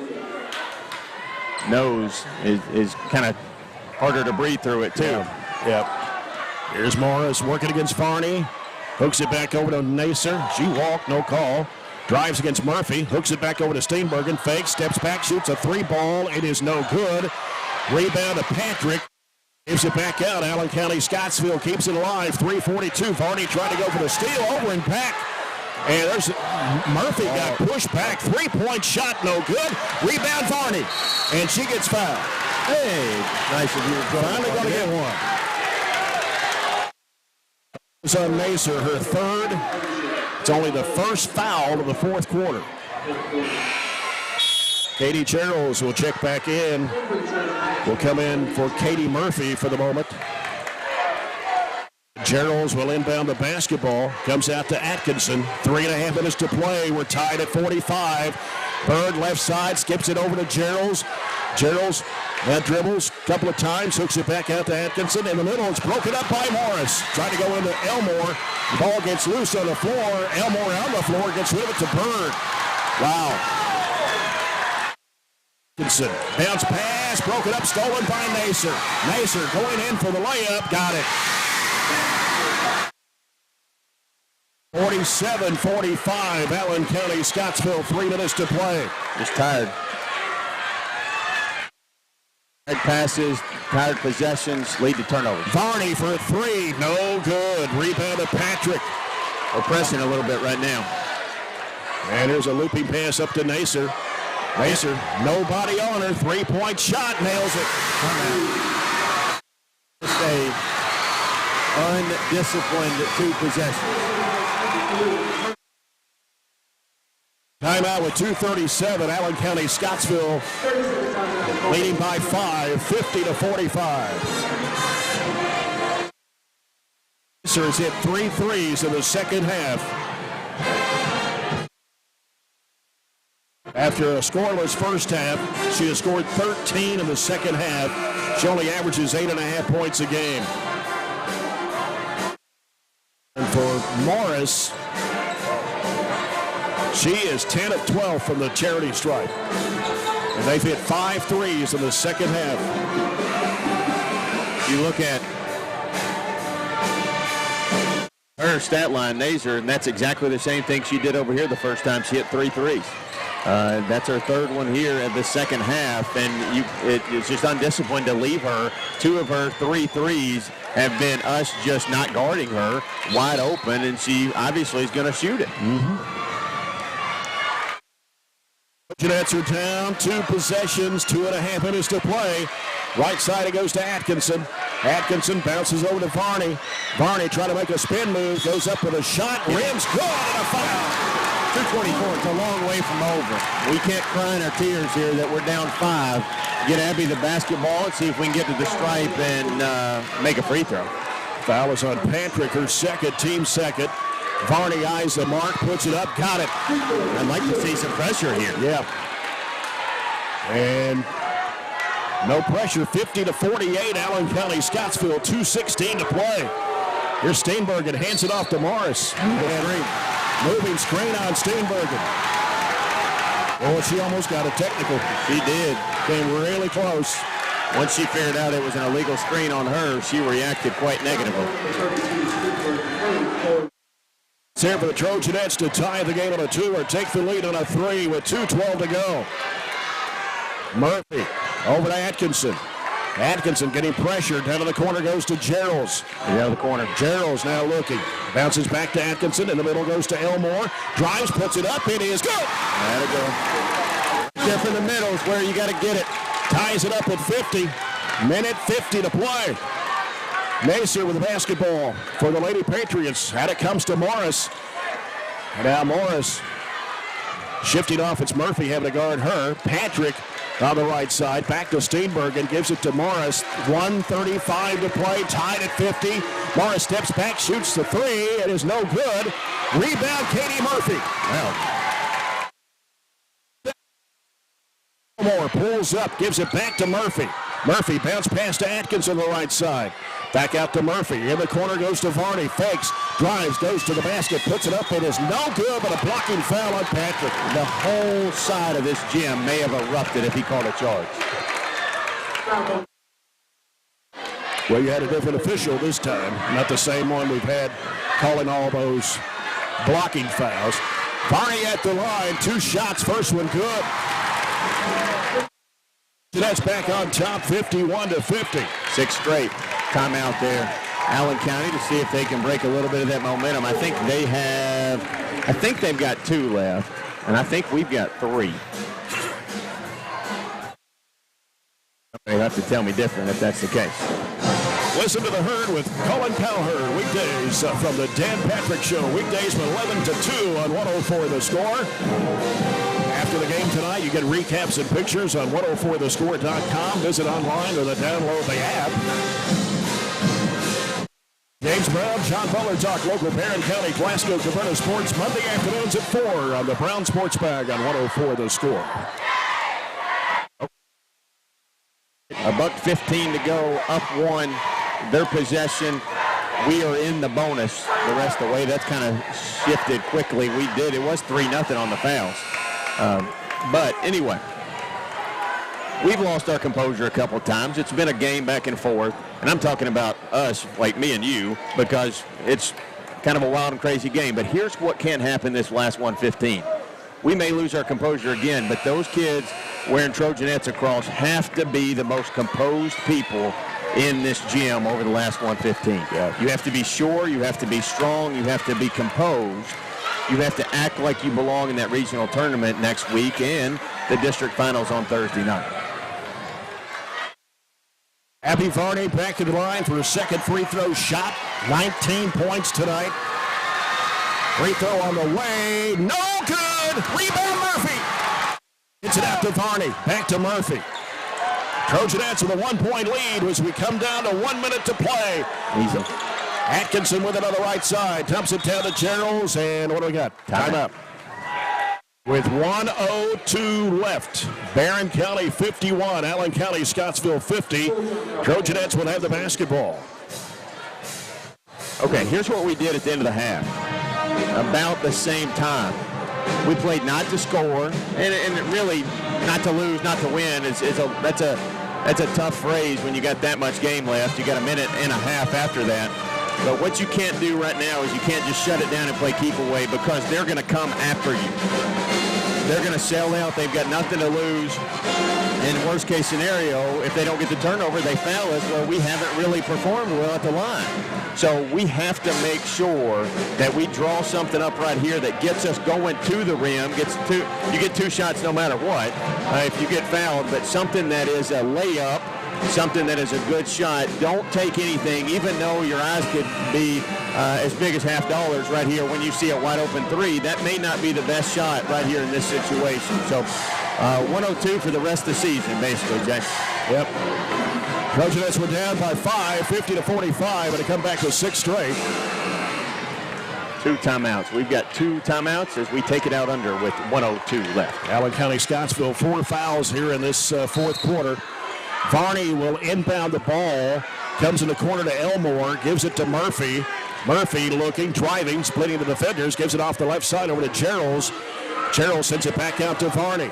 nose is kind of harder to breathe through it too. Yep. Here's Morris working against Varney. Hooks it back over to Nacer. She walked, no call. Drives against Murphy. Hooks it back over to Steenbergen. Fakes, steps back, shoots a three ball. It is no good. Rebound to Patrick. Gives it back out. Allen County-Scottsville keeps it alive. 3:42. Varney trying to go for the steal. Over and back. And there's Murphy got pushed back. 3-point shot, no good. Rebound Varney. And she gets fouled. Hey, nice of you. Finally going to get one. It's on Nacer, her third. It's only the first foul of the fourth quarter. Katie Charles will check back in. Will come in for Katie Murphy for the moment. Gerald's will inbound the basketball. Comes out to Atkinson. 3.5 minutes to play. We're tied at 45. Bird left side skips it over to Gerald's. Gerald's dribbles a couple of times. Hooks it back out to Atkinson. In the middle, it's broken up by Morris. Trying to go into Elmore. The ball gets loose on the floor. Elmore on the floor gets rid of it to Bird. Wow. Atkinson. Bounce pass. Broken up. Stolen by Nacer. Nacer going in for the layup. Got it. 47-45, Allen County-Scottsville, 3 minutes to play. Just tired. Tired passes, tired possessions lead to turnovers. Varney for 3, no good. Rebound to Patrick. We're pressing a little bit right now. And there's a looping pass up to Nacer. Nacer, nobody on her. 3-point shot, nails it. Stay undisciplined 2 possessions. Timeout with 2:37. Allen County-Scottsville leading by 5, 50-45. Has hit 3 threes in the second half. After a scoreless first half, she has scored 13 in the second half. She only averages 8.5 points a game. And for Morris, she is 10 of 12 from the charity stripe. And they've hit 5 threes in the second half. You look at her stat line, Nacer, and that's exactly the same thing she did over here the first time she hit 3 threes. That's her third one here in the second half, and it's just undisciplined to leave her. 2 of her 3 threes have been us just not guarding her wide open, and she obviously is going to shoot it. Trojanettes are down, 2 possessions, 2.5 minutes to play. Right side it goes to Atkinson. Atkinson bounces over to Varney. Varney trying to make a spin move, goes up with a shot, rims good, and a foul. 2:24, it's a long way from over. We can't cry in our tears here that we're down 5. Get Abby the basketball and see if we can get to the stripe and make a free throw. Foul is on Patrick, her second, team second. Varney eyes the mark, puts it up, got it. I'd like to see some pressure here. Yeah. And no pressure, 50-48, Allen County-Scottsville, 2:16 to play. Here's Steenbergen, hands it off to Morris. And moving screen on Steenbergen. Oh, she almost got a technical. She did. Came really close. Once she figured out it was an illegal screen on her, she reacted quite negatively. It's here for the Trojanettes to tie the game on a 2 or take the lead on a 3 with 2:12 to go. Murphy over to Atkinson. Atkinson getting pressured. Down to the corner goes to Geralds. Out of the corner. Geralds now looking. Bounces back to Atkinson. In the middle goes to Elmore. Drives, puts it up. It is good. That'll go. There from the middle is where you got to get it. Ties it up at 50. Minute 50 to play. Nacer with the basketball for the Lady Patriots. And it comes to Morris. And now Morris shifting off. It's Murphy having to guard her. Patrick on the right side. Back to Steenbergen. Gives it to Morris. 1:35 to play. Tied at 50. Morris steps back. Shoots the 3. It is no good. Rebound, Katie Murphy. Elmore pulls up. Gives it back to Murphy. Murphy bounce pass to Atkins on the right side. Back out to Murphy. In the corner goes to Varney. Fakes. Drives. Goes to the basket. Puts it up. It is no good, but a blocking foul on Patrick. The whole side of this gym may have erupted if he called a charge. Well, you had a different official this time. Not the same one we've had calling all those blocking fouls. Varney at the line. 2 shots. First one good. That's back on top, 51-50. 6 straight. Timeout there. Allen County to see if they can break a little bit of that momentum. I think they've got 2 left, and I think we've got 3. You'll have to tell me different if that's the case. Listen to The Herd with Colin Cowherd. Weekdays from the Dan Patrick Show. Weekdays from 11 to 2 on 104 The Score. After the game tonight, you get recaps and pictures on 104thescore.com. Visit online or download the app. James Brown, John Butler talk local Barren County, Glasgow, Caverna Sports, Monday afternoons at 4 on the Brown Sports Bag on 104 The Score. $1:15 to go, up 1. Their possession. We are in the bonus the rest of the way. That's kind of shifted quickly. It was 3-0 on the fouls. But anyway, we've lost our composure a couple of times. It's been a game back and forth, and I'm talking about us, like me and you, because it's kind of a wild and crazy game. But here's what can happen this last 1:15. We may lose our composure again, but those kids wearing Trojanettes across have to be the most composed people in this gym over the last 1:15. Yeah. You have to be sure, you have to be strong, you have to be composed. You have to act like you belong in that regional tournament next week and the district finals on Thursday night. Abby Varney back to the line for a second free throw shot. 19 points tonight. Free throw on the way. No good. Rebound Murphy. It's it out to Varney. Back to Murphy. Trojanettes with a 1-point lead as we come down to 1 minute to play. Easy. Atkinson with it on the right side. Dumps it down to Geralds. And what do we got? Timeout. With 1:02 left. Barren County 51. Allen County-Scottsville 50. Trojanettes will have the basketball. Okay, here's what we did at the end of the half. About the same time. We played not to score, and really not to lose, not to win. That's a tough phrase when you got that much game left. You got a minute and a half after that. But what you can't do right now is you can't just shut it down and play keep away because they're going to come after you. They're going to sell out. They've got nothing to lose. In worst case scenario, if they don't get the turnover, they foul us. Well, we haven't really performed well at the line. So we have to make sure that we draw something up right here that gets us going to the rim. You get 2 shots no matter what if you get fouled, but something that is a layup, something that is a good shot. Don't take anything, even though your eyes could be as big as $50 right here when you see a wide open 3. That may not be the best shot right here in this situation. So 102 for the rest of the season, basically, Jay. Yep. Trojanettes were down by 5, 50-45, but they come back with 6 straight. 2 timeouts. We've got 2 timeouts as we take it out under with 1:02 left. Allen County-Scottsville, 4 fouls here in this fourth quarter. Varney will inbound the ball. Comes in the corner to Elmore. Gives it to Murphy. Murphy looking, driving, splitting the defenders, gives it off the left side over to Gerald. Gerald sends it back out to Varney.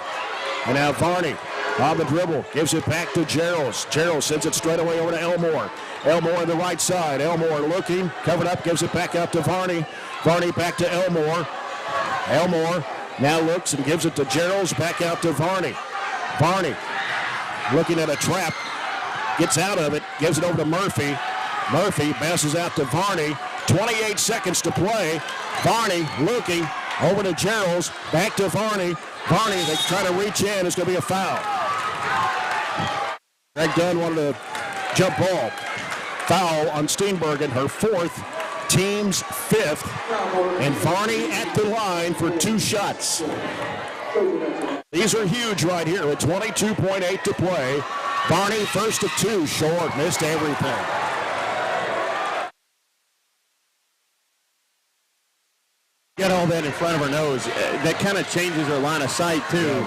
And now Varney on the dribble, gives it back to Gerald. Gerald sends it straight away over to Elmore. Elmore on the right side. Elmore looking, covered up, gives it back out to Varney. Varney back to Elmore. Elmore now looks and gives it to Gerald, back out to Varney. Varney looking at a trap, gets out of it, gives it over to Murphy. Murphy passes out to Varney. 28 seconds to play. Varney looking over to Gerald, back to Varney. Varney, they try to reach in. It's going to be a foul. Greg Dunn wanted a jump ball. Foul on Steenbergen, her fourth, team's fifth. And Varney at the line for 2 shots. These are huge right here with 22.8 to play. Varney first of 2, short, missed everything. Get all that in front of her nose. That kind of changes her line of sight, too.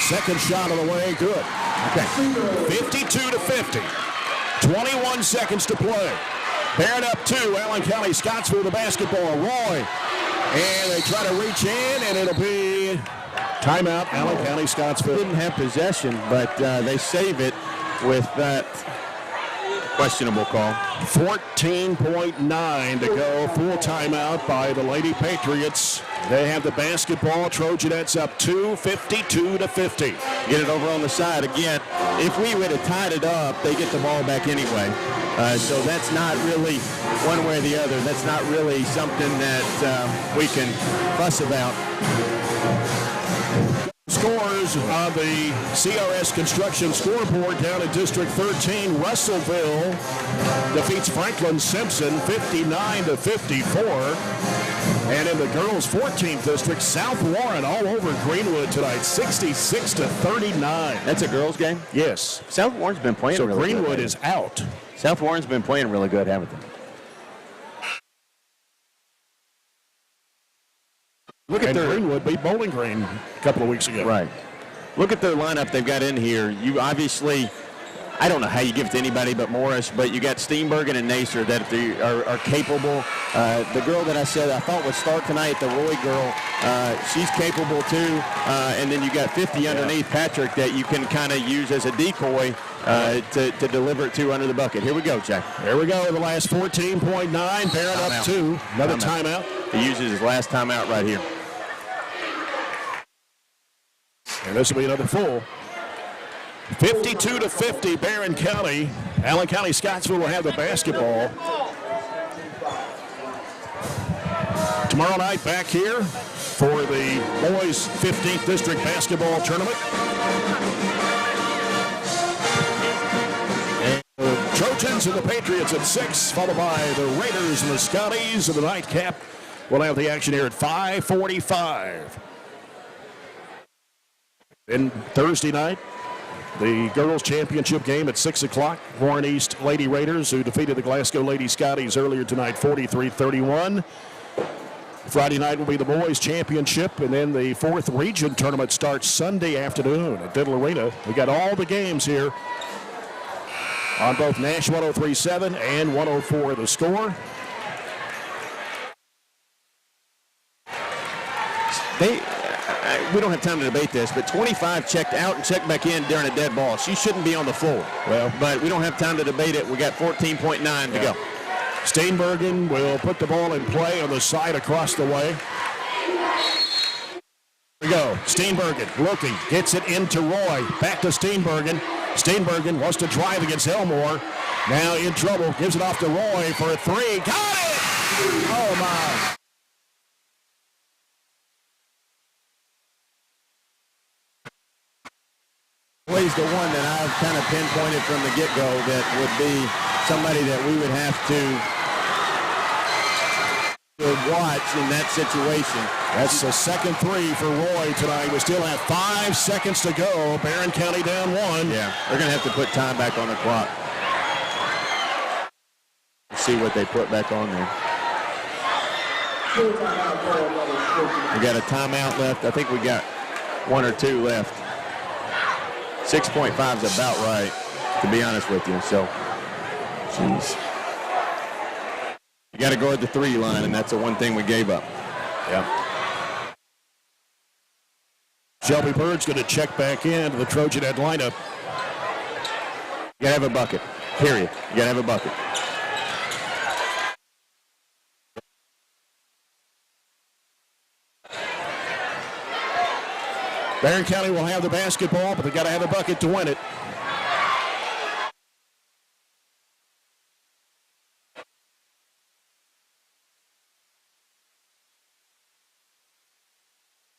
Second shot of the way, good. Okay. 52 to 50. 21 seconds to play. Barren up 2. Allen County-Scottsville the basketball. Roy. And they try to reach in, and it'll be timeout. Allen County-Scottsville didn't have possession, but they save it with that questionable call. 14.9 to go. Full timeout by the Lady Patriots. They have the basketball. Trojanettes up 2, 52 to 50. Get it over on the side again. If we would have tied it up, they get the ball back anyway. So that's not really one way or the other. That's not really something that we can fuss about. Scores on the CRS Construction scoreboard down in District 13. Russellville defeats Franklin Simpson 59 to 54. And in the girls' 14th district, South Warren all over Greenwood tonight, 66 to 39. That's a girls' game? Yes. South Warren's been playing really good. So Greenwood is out. South Warren's been playing really good, haven't they? Look at their Greenwood beat Bowling Green a couple of weeks ago. Right. Look at their lineup they've got in here. You obviously, I don't know how you give it to anybody but Morris, but you got Steenbergen and Nacer that are capable. The girl that I said I thought would start tonight, the Roy girl, she's capable too. And then you got 50 underneath Patrick that you can kind of use as a decoy to deliver it to under the bucket. Here we go, Jack. Here we go. The last 14.9. Barren up 2. Another timeout. He uses his last timeout right here. And this will be another full. 52 to 50, Barren County. Allen County-Scottsville will have the basketball. Tomorrow night back here for the boys' 15th district basketball tournament. And the Trojans and the Patriots at 6, followed by the Raiders and the Scotties. And the nightcap will have the action here at 5:45. Then Thursday night, the girls' championship game at 6 o'clock. Warren East Lady Raiders, who defeated the Glasgow Lady Scotties earlier tonight, 43-31. Friday night will be the boys' championship, and then the 4th region tournament starts Sunday afternoon at Diddle Arena. We got all the games here on both Nash 103.7 and 104 The Score. We don't have time to debate this, but 25 checked out and checked back in during a dead ball. She shouldn't be on the floor. Well, but we don't have time to debate it. We got 14.9 to go. Steenbergen will put the ball in play on the side across the way. Here we go. Steenbergen looking, gets it into Roy. Back to Steenbergen. Steenbergen wants to drive against Elmore. Now in trouble, gives it off to Roy for a 3. Got it! Oh, my. Always the one that I've kind of pinpointed from the get-go that would be somebody that we would have to watch in that situation. That's the second 3 for Roy tonight. We still have 5 seconds to go. Barren County down 1. Yeah, they're going to have to put time back on the clock. Let's see what they put back on there. We got a timeout left. I think we got 1 or 2 left. 6.5 is about right, to be honest with you. So, jeez. got to guard the 3 line, and that's the one thing we gave up. Yeah. Shelby Bird's going to check back into the Trojanet lineup. You got to have a bucket, period. You got to have a bucket. Barren County will have the basketball, but they got to have a bucket to win it.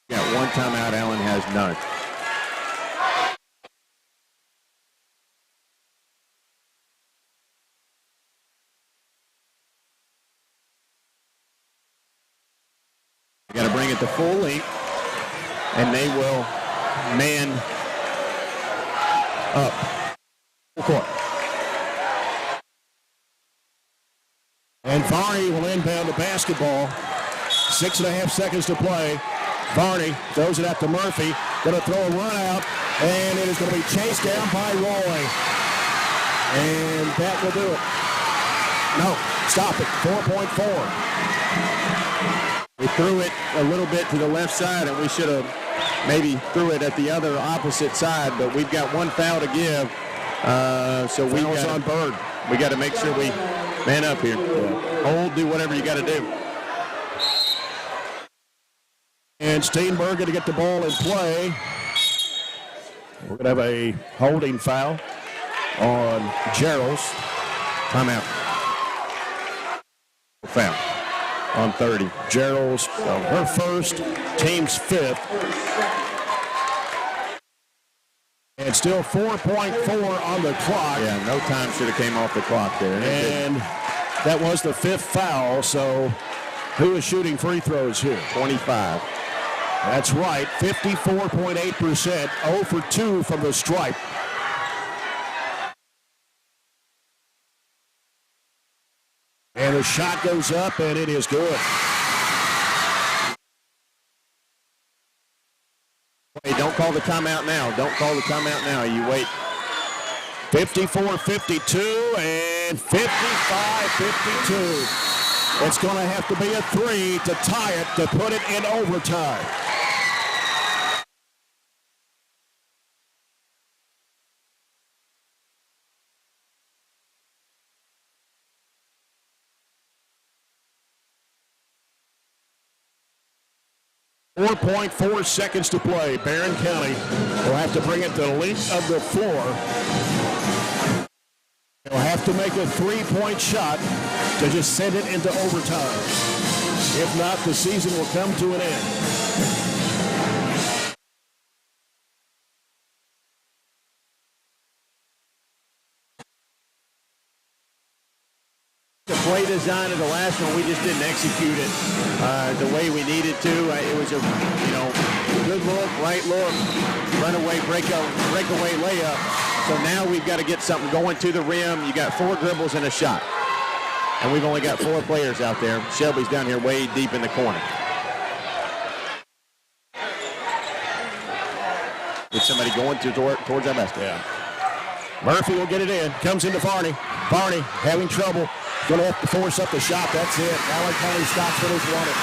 Got one timeout. Allen has none. You got to bring it to full length, and they will man up. Full court. And Varney will inbound the basketball. 6.5 seconds to play. Varney throws it out to Murphy. Going to throw a run out, and it is going to be chased down by Roy. And that will do it. No, stop it. 4.4. We threw it a little bit to the left side, and we should have maybe threw it at the other opposite side, but we've got one foul to give. So we got on Bird. We got to make sure we man up here. Hold, do whatever you got to do. And Steenberg going to get the ball in play. We're going to have a holding foul on Gerald's. Timeout. Foul on 30. Gerald's her first, team's 5th. And still 4.4 on the clock. Yeah, no time should have came off the clock there. And that was the 5th foul, so who is shooting free throws here? 25. That's right, 54.8%, 0 for 2 from the stripe. And the shot goes up, and it is good. Hey, don't call the timeout now. Don't call the timeout now. You wait. 54-52 and 55-52. It's going to have to be a 3 to tie it, to put it in overtime. .4 seconds to play. Barren County will have to bring it to the length of the floor. They'll have to make a 3-point shot to just send it into overtime. If not, the season will come to an end. The play design of the last one, we just didn't execute it the way we needed to. It was a, good look, right look, runaway, breakaway layup. So now we've got to get something going to the rim. You got 4 dribbles and a shot. And we've only got 4 players out there. Shelby's down here way deep in the corner. With somebody going towards our basket. Yeah. Murphy will get it in. Comes into Varney. Varney having trouble. Going to have to force up the shot. That's it. Allen County-Scottsville has won it.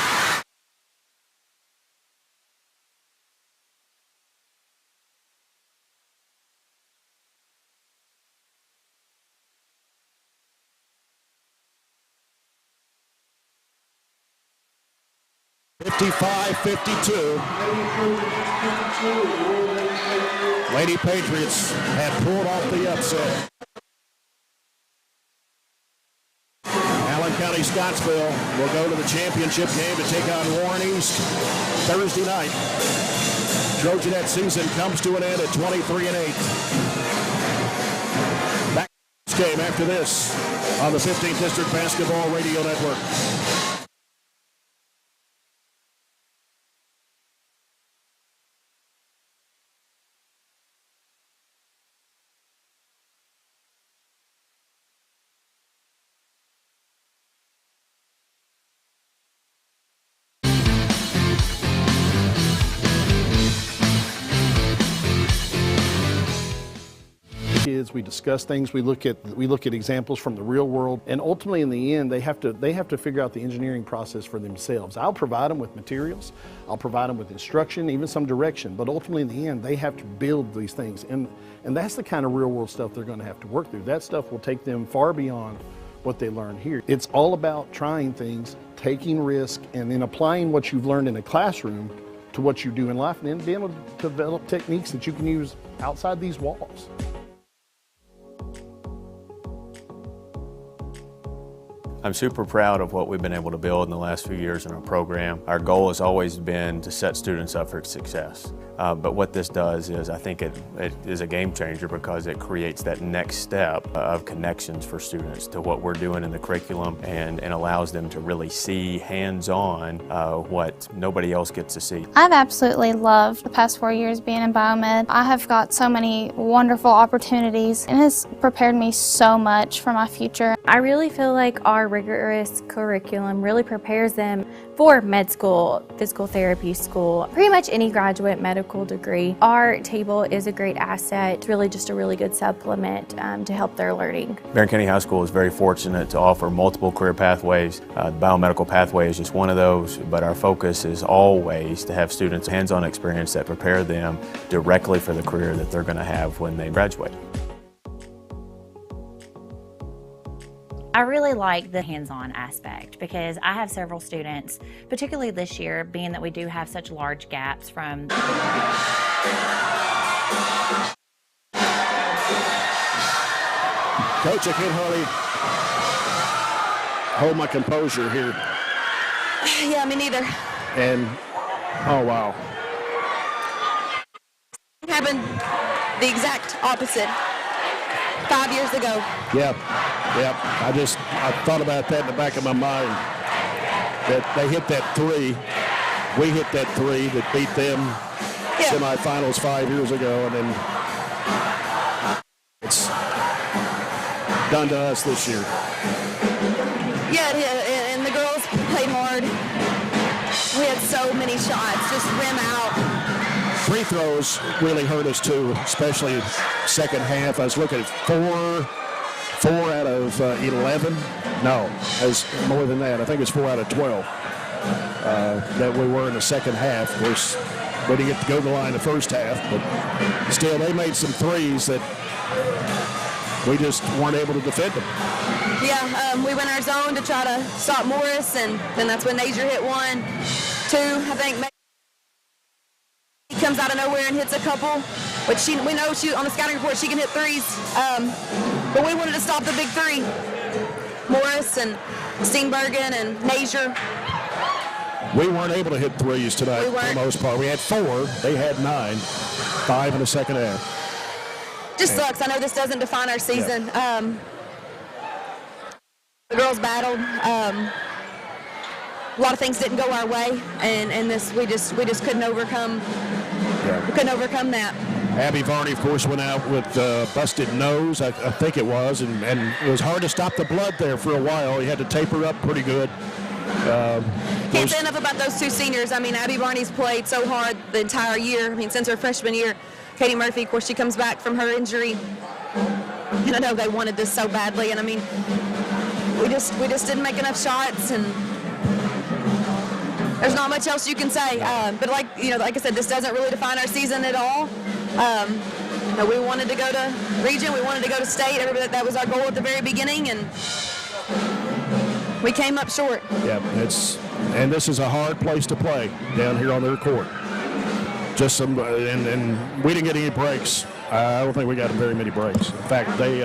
Lady Patriots have pulled off the upset. Allen County-Scottsville will go to the championship game to take on Warren East Thursday night. Trojanet season comes to an end at 23-8. Back to this game after this on the 15th District Basketball Radio Network. kids, we discuss things, we look at examples from the real world, and ultimately in the end they have to figure out the engineering process for themselves. I'll provide them with materials, I'll provide them with instruction, even some direction, but ultimately in the end they have to build these things, and that's the kind of real world stuff they're going to have to work through. That stuff will take them far beyond what they learn here. It's all about trying things, taking risk, and then applying what you've learned in a classroom to what you do in life, and then being able to develop techniques that you can use outside these walls. I'm super proud of what we've been able to build in the last few years in our program. Our goal has always been to set students up for success. But what this does is I think it is a game changer because it creates that next step of connections for students to what we're doing in the curriculum and allows them to really see hands-on what nobody else gets to see. I've absolutely loved the past 4 years being in biomed. I have got so many wonderful opportunities and it's prepared me so much for my future. I really feel like our rigorous curriculum really prepares them for med school, physical therapy school, pretty much any graduate medical degree. Our table is a great asset, really just a really good supplement to help their learning. Barren County High School is very fortunate to offer multiple career pathways. The biomedical pathway is just one of those, but our focus is always to have students hands-on experience that prepare them directly for the career that they're going to have when they graduate. I really like the hands-on aspect because I have several students, particularly this year, being that we do have such large gaps from Coach, I can't hardly hold my composure here. Yeah, me neither. And, oh wow. Happened the exact opposite 5 years ago. Yep. I thought about that in the back of my mind. That they hit that three. We hit that three that beat them semifinals 5 years ago, and then it's done to us this year. Yeah, and the girls played hard. We had so many shots, just rim out. Free throws really hurt us too, especially second half. I was looking at four out of 11. No, it's more than that. I think it's 4 out of 12 that we were in the second half. Of course, we didn't get to go to the line the first half, but still they made some threes that we just weren't able to defend them. Yeah, we went our zone to try to stop Morris, and then that's when Nazier hit 1, 2, I think. He comes out of nowhere and hits a couple, which we know she on the scouting report she can hit threes. But we wanted to stop the big three. Morris and Steenbergen and Nazier. We weren't able to hit threes tonight for the most part. We had 4, they had 9, 5 in the second half. Just sucks. I know this doesn't define our season. Yeah. The girls battled. A lot of things didn't go our way, and this we just couldn't overcome. Yeah. We couldn't overcome that. Abby Varney, of course, went out with busted nose, I think it was, and it was hard to stop the blood there for a while. He had to taper up pretty good. Can't say enough about those two seniors. I mean, Abby Varney's played so hard the entire year. I mean, since her freshman year. Katie Murphy, of course, she comes back from her injury. And I know they wanted this so badly, and I mean, we just didn't make enough shots, and there's not much else you can say. But like I said, this doesn't really define our season at all. We wanted to go to region, we wanted to go to state. That was our goal at the very beginning, and we came up short. Yeah, and this is a hard place to play down here on their court. Just some, and we didn't get any breaks. I don't think we got very many breaks. In fact, they.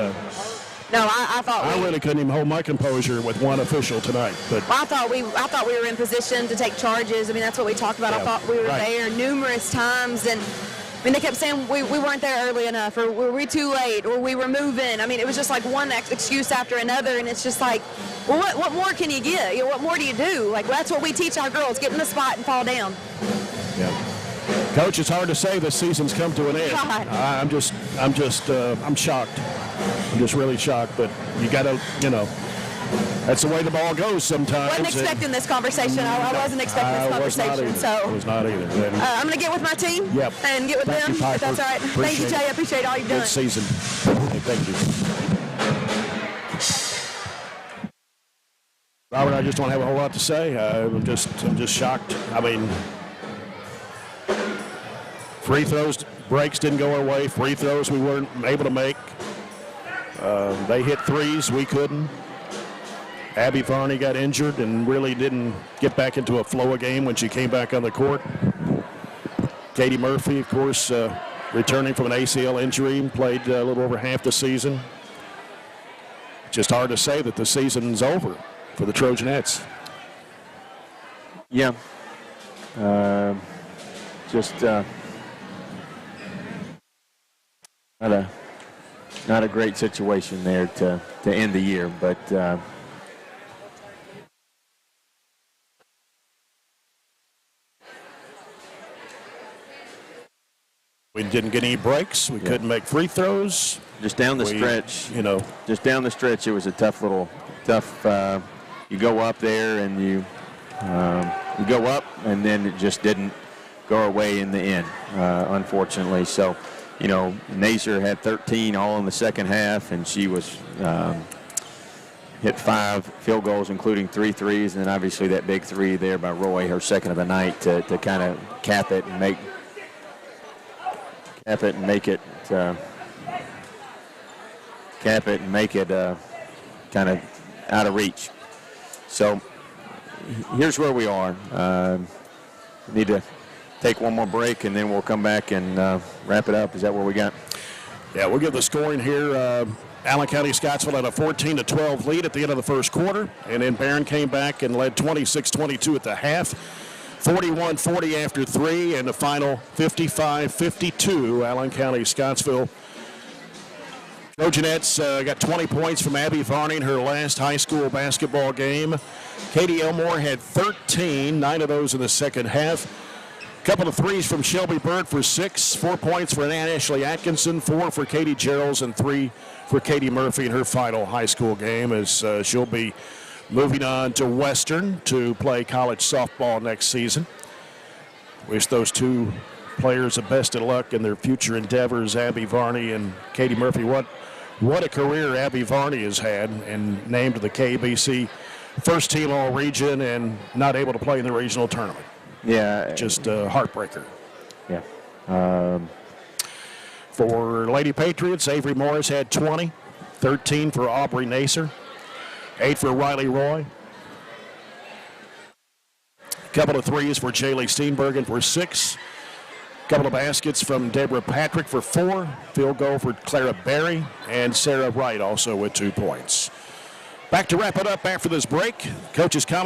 No, I thought I really couldn't even hold my composure with one official tonight. But I thought we were in position to take charges. I mean, that's what we talked about. Yeah, I thought we were there numerous times, and I mean, they kept saying we weren't there early enough, or were we too late, or we were moving. I mean, it was just like one excuse after another, and it's just like, well, what more can you get? What more do you do? Like, that's what we teach our girls: get in the spot and fall down. Yeah. Coach, it's hard to say this season's come to an end. God. I'm shocked. I'm just really shocked. But you got to, That's the way the ball goes sometimes. Wasn't expecting this conversation. I wasn't expecting this conversation. I was not either. I'm going to get with my team and get with Thank them, you, Piper. if that's all right. Thank you, Jay. I appreciate all you've done. Good season. Thank you. Robert, I just don't have a whole lot to say. I'm just shocked. I mean, free throws, breaks didn't go our way. Free throws we weren't able to make. They hit threes, we couldn't. Abby Varney got injured and really didn't get back into a flow of game when she came back on the court. Katie Murphy, of course, returning from an ACL injury, played a little over half the season. Just hard to say that the season's over for the Trojanettes. Yeah. Not a great situation there to end the year, but we didn't get any breaks. We couldn't make free throws. Just down the stretch, just down the stretch, it was a tough. You go up there and you go up, and then it just didn't go our way in the end, unfortunately. So, Nazer had 13 all in the second half, and she was hit 5 field goals, including 3 threes, and then obviously that big three there by Roy, her second of the night, to kind of cap it and make it kind of out of reach. So here's where we are. Need to take one more break, and then we'll come back and wrap it up. Is that what we got? Yeah, we'll give the scoring here. Allen County-Scottsville had a 14-12 lead at the end of the first quarter, and then Barren came back and led 26-22 at the half. 41-40 after 3, and the final 55-52, Allen County-Scottsville. Trojanettes got 20 points from Abby Varney in her last high school basketball game. Katie Elmore had 13, 9 of those in the second half. A couple of threes from Shelby Bird for 6, 4 points for Ashley Atkinson, 4 for Katie Geralds, and 3 for Katie Murphy in her final high school game, as she'll be moving on to Western to play college softball next season. Wish those two players the best of luck in their future endeavors, Abby Varney and Katie Murphy. What a career Abby Varney has had, and named to the KBC first team all-region and not able to play in the regional tournament. Yeah. Just a heartbreaker. Yeah. For Lady Patriots, Avery Morris had 20, 13 for Aubrey Nazer, 8 for Riley Roy. A couple of threes for Jaylee Steenbergen for 6. A couple of baskets from Deborah Patrick for 4. Field goal for Clara Berry, and Sarah Wright also with 2 points. Back to wrap it up after this break. Coach's comment.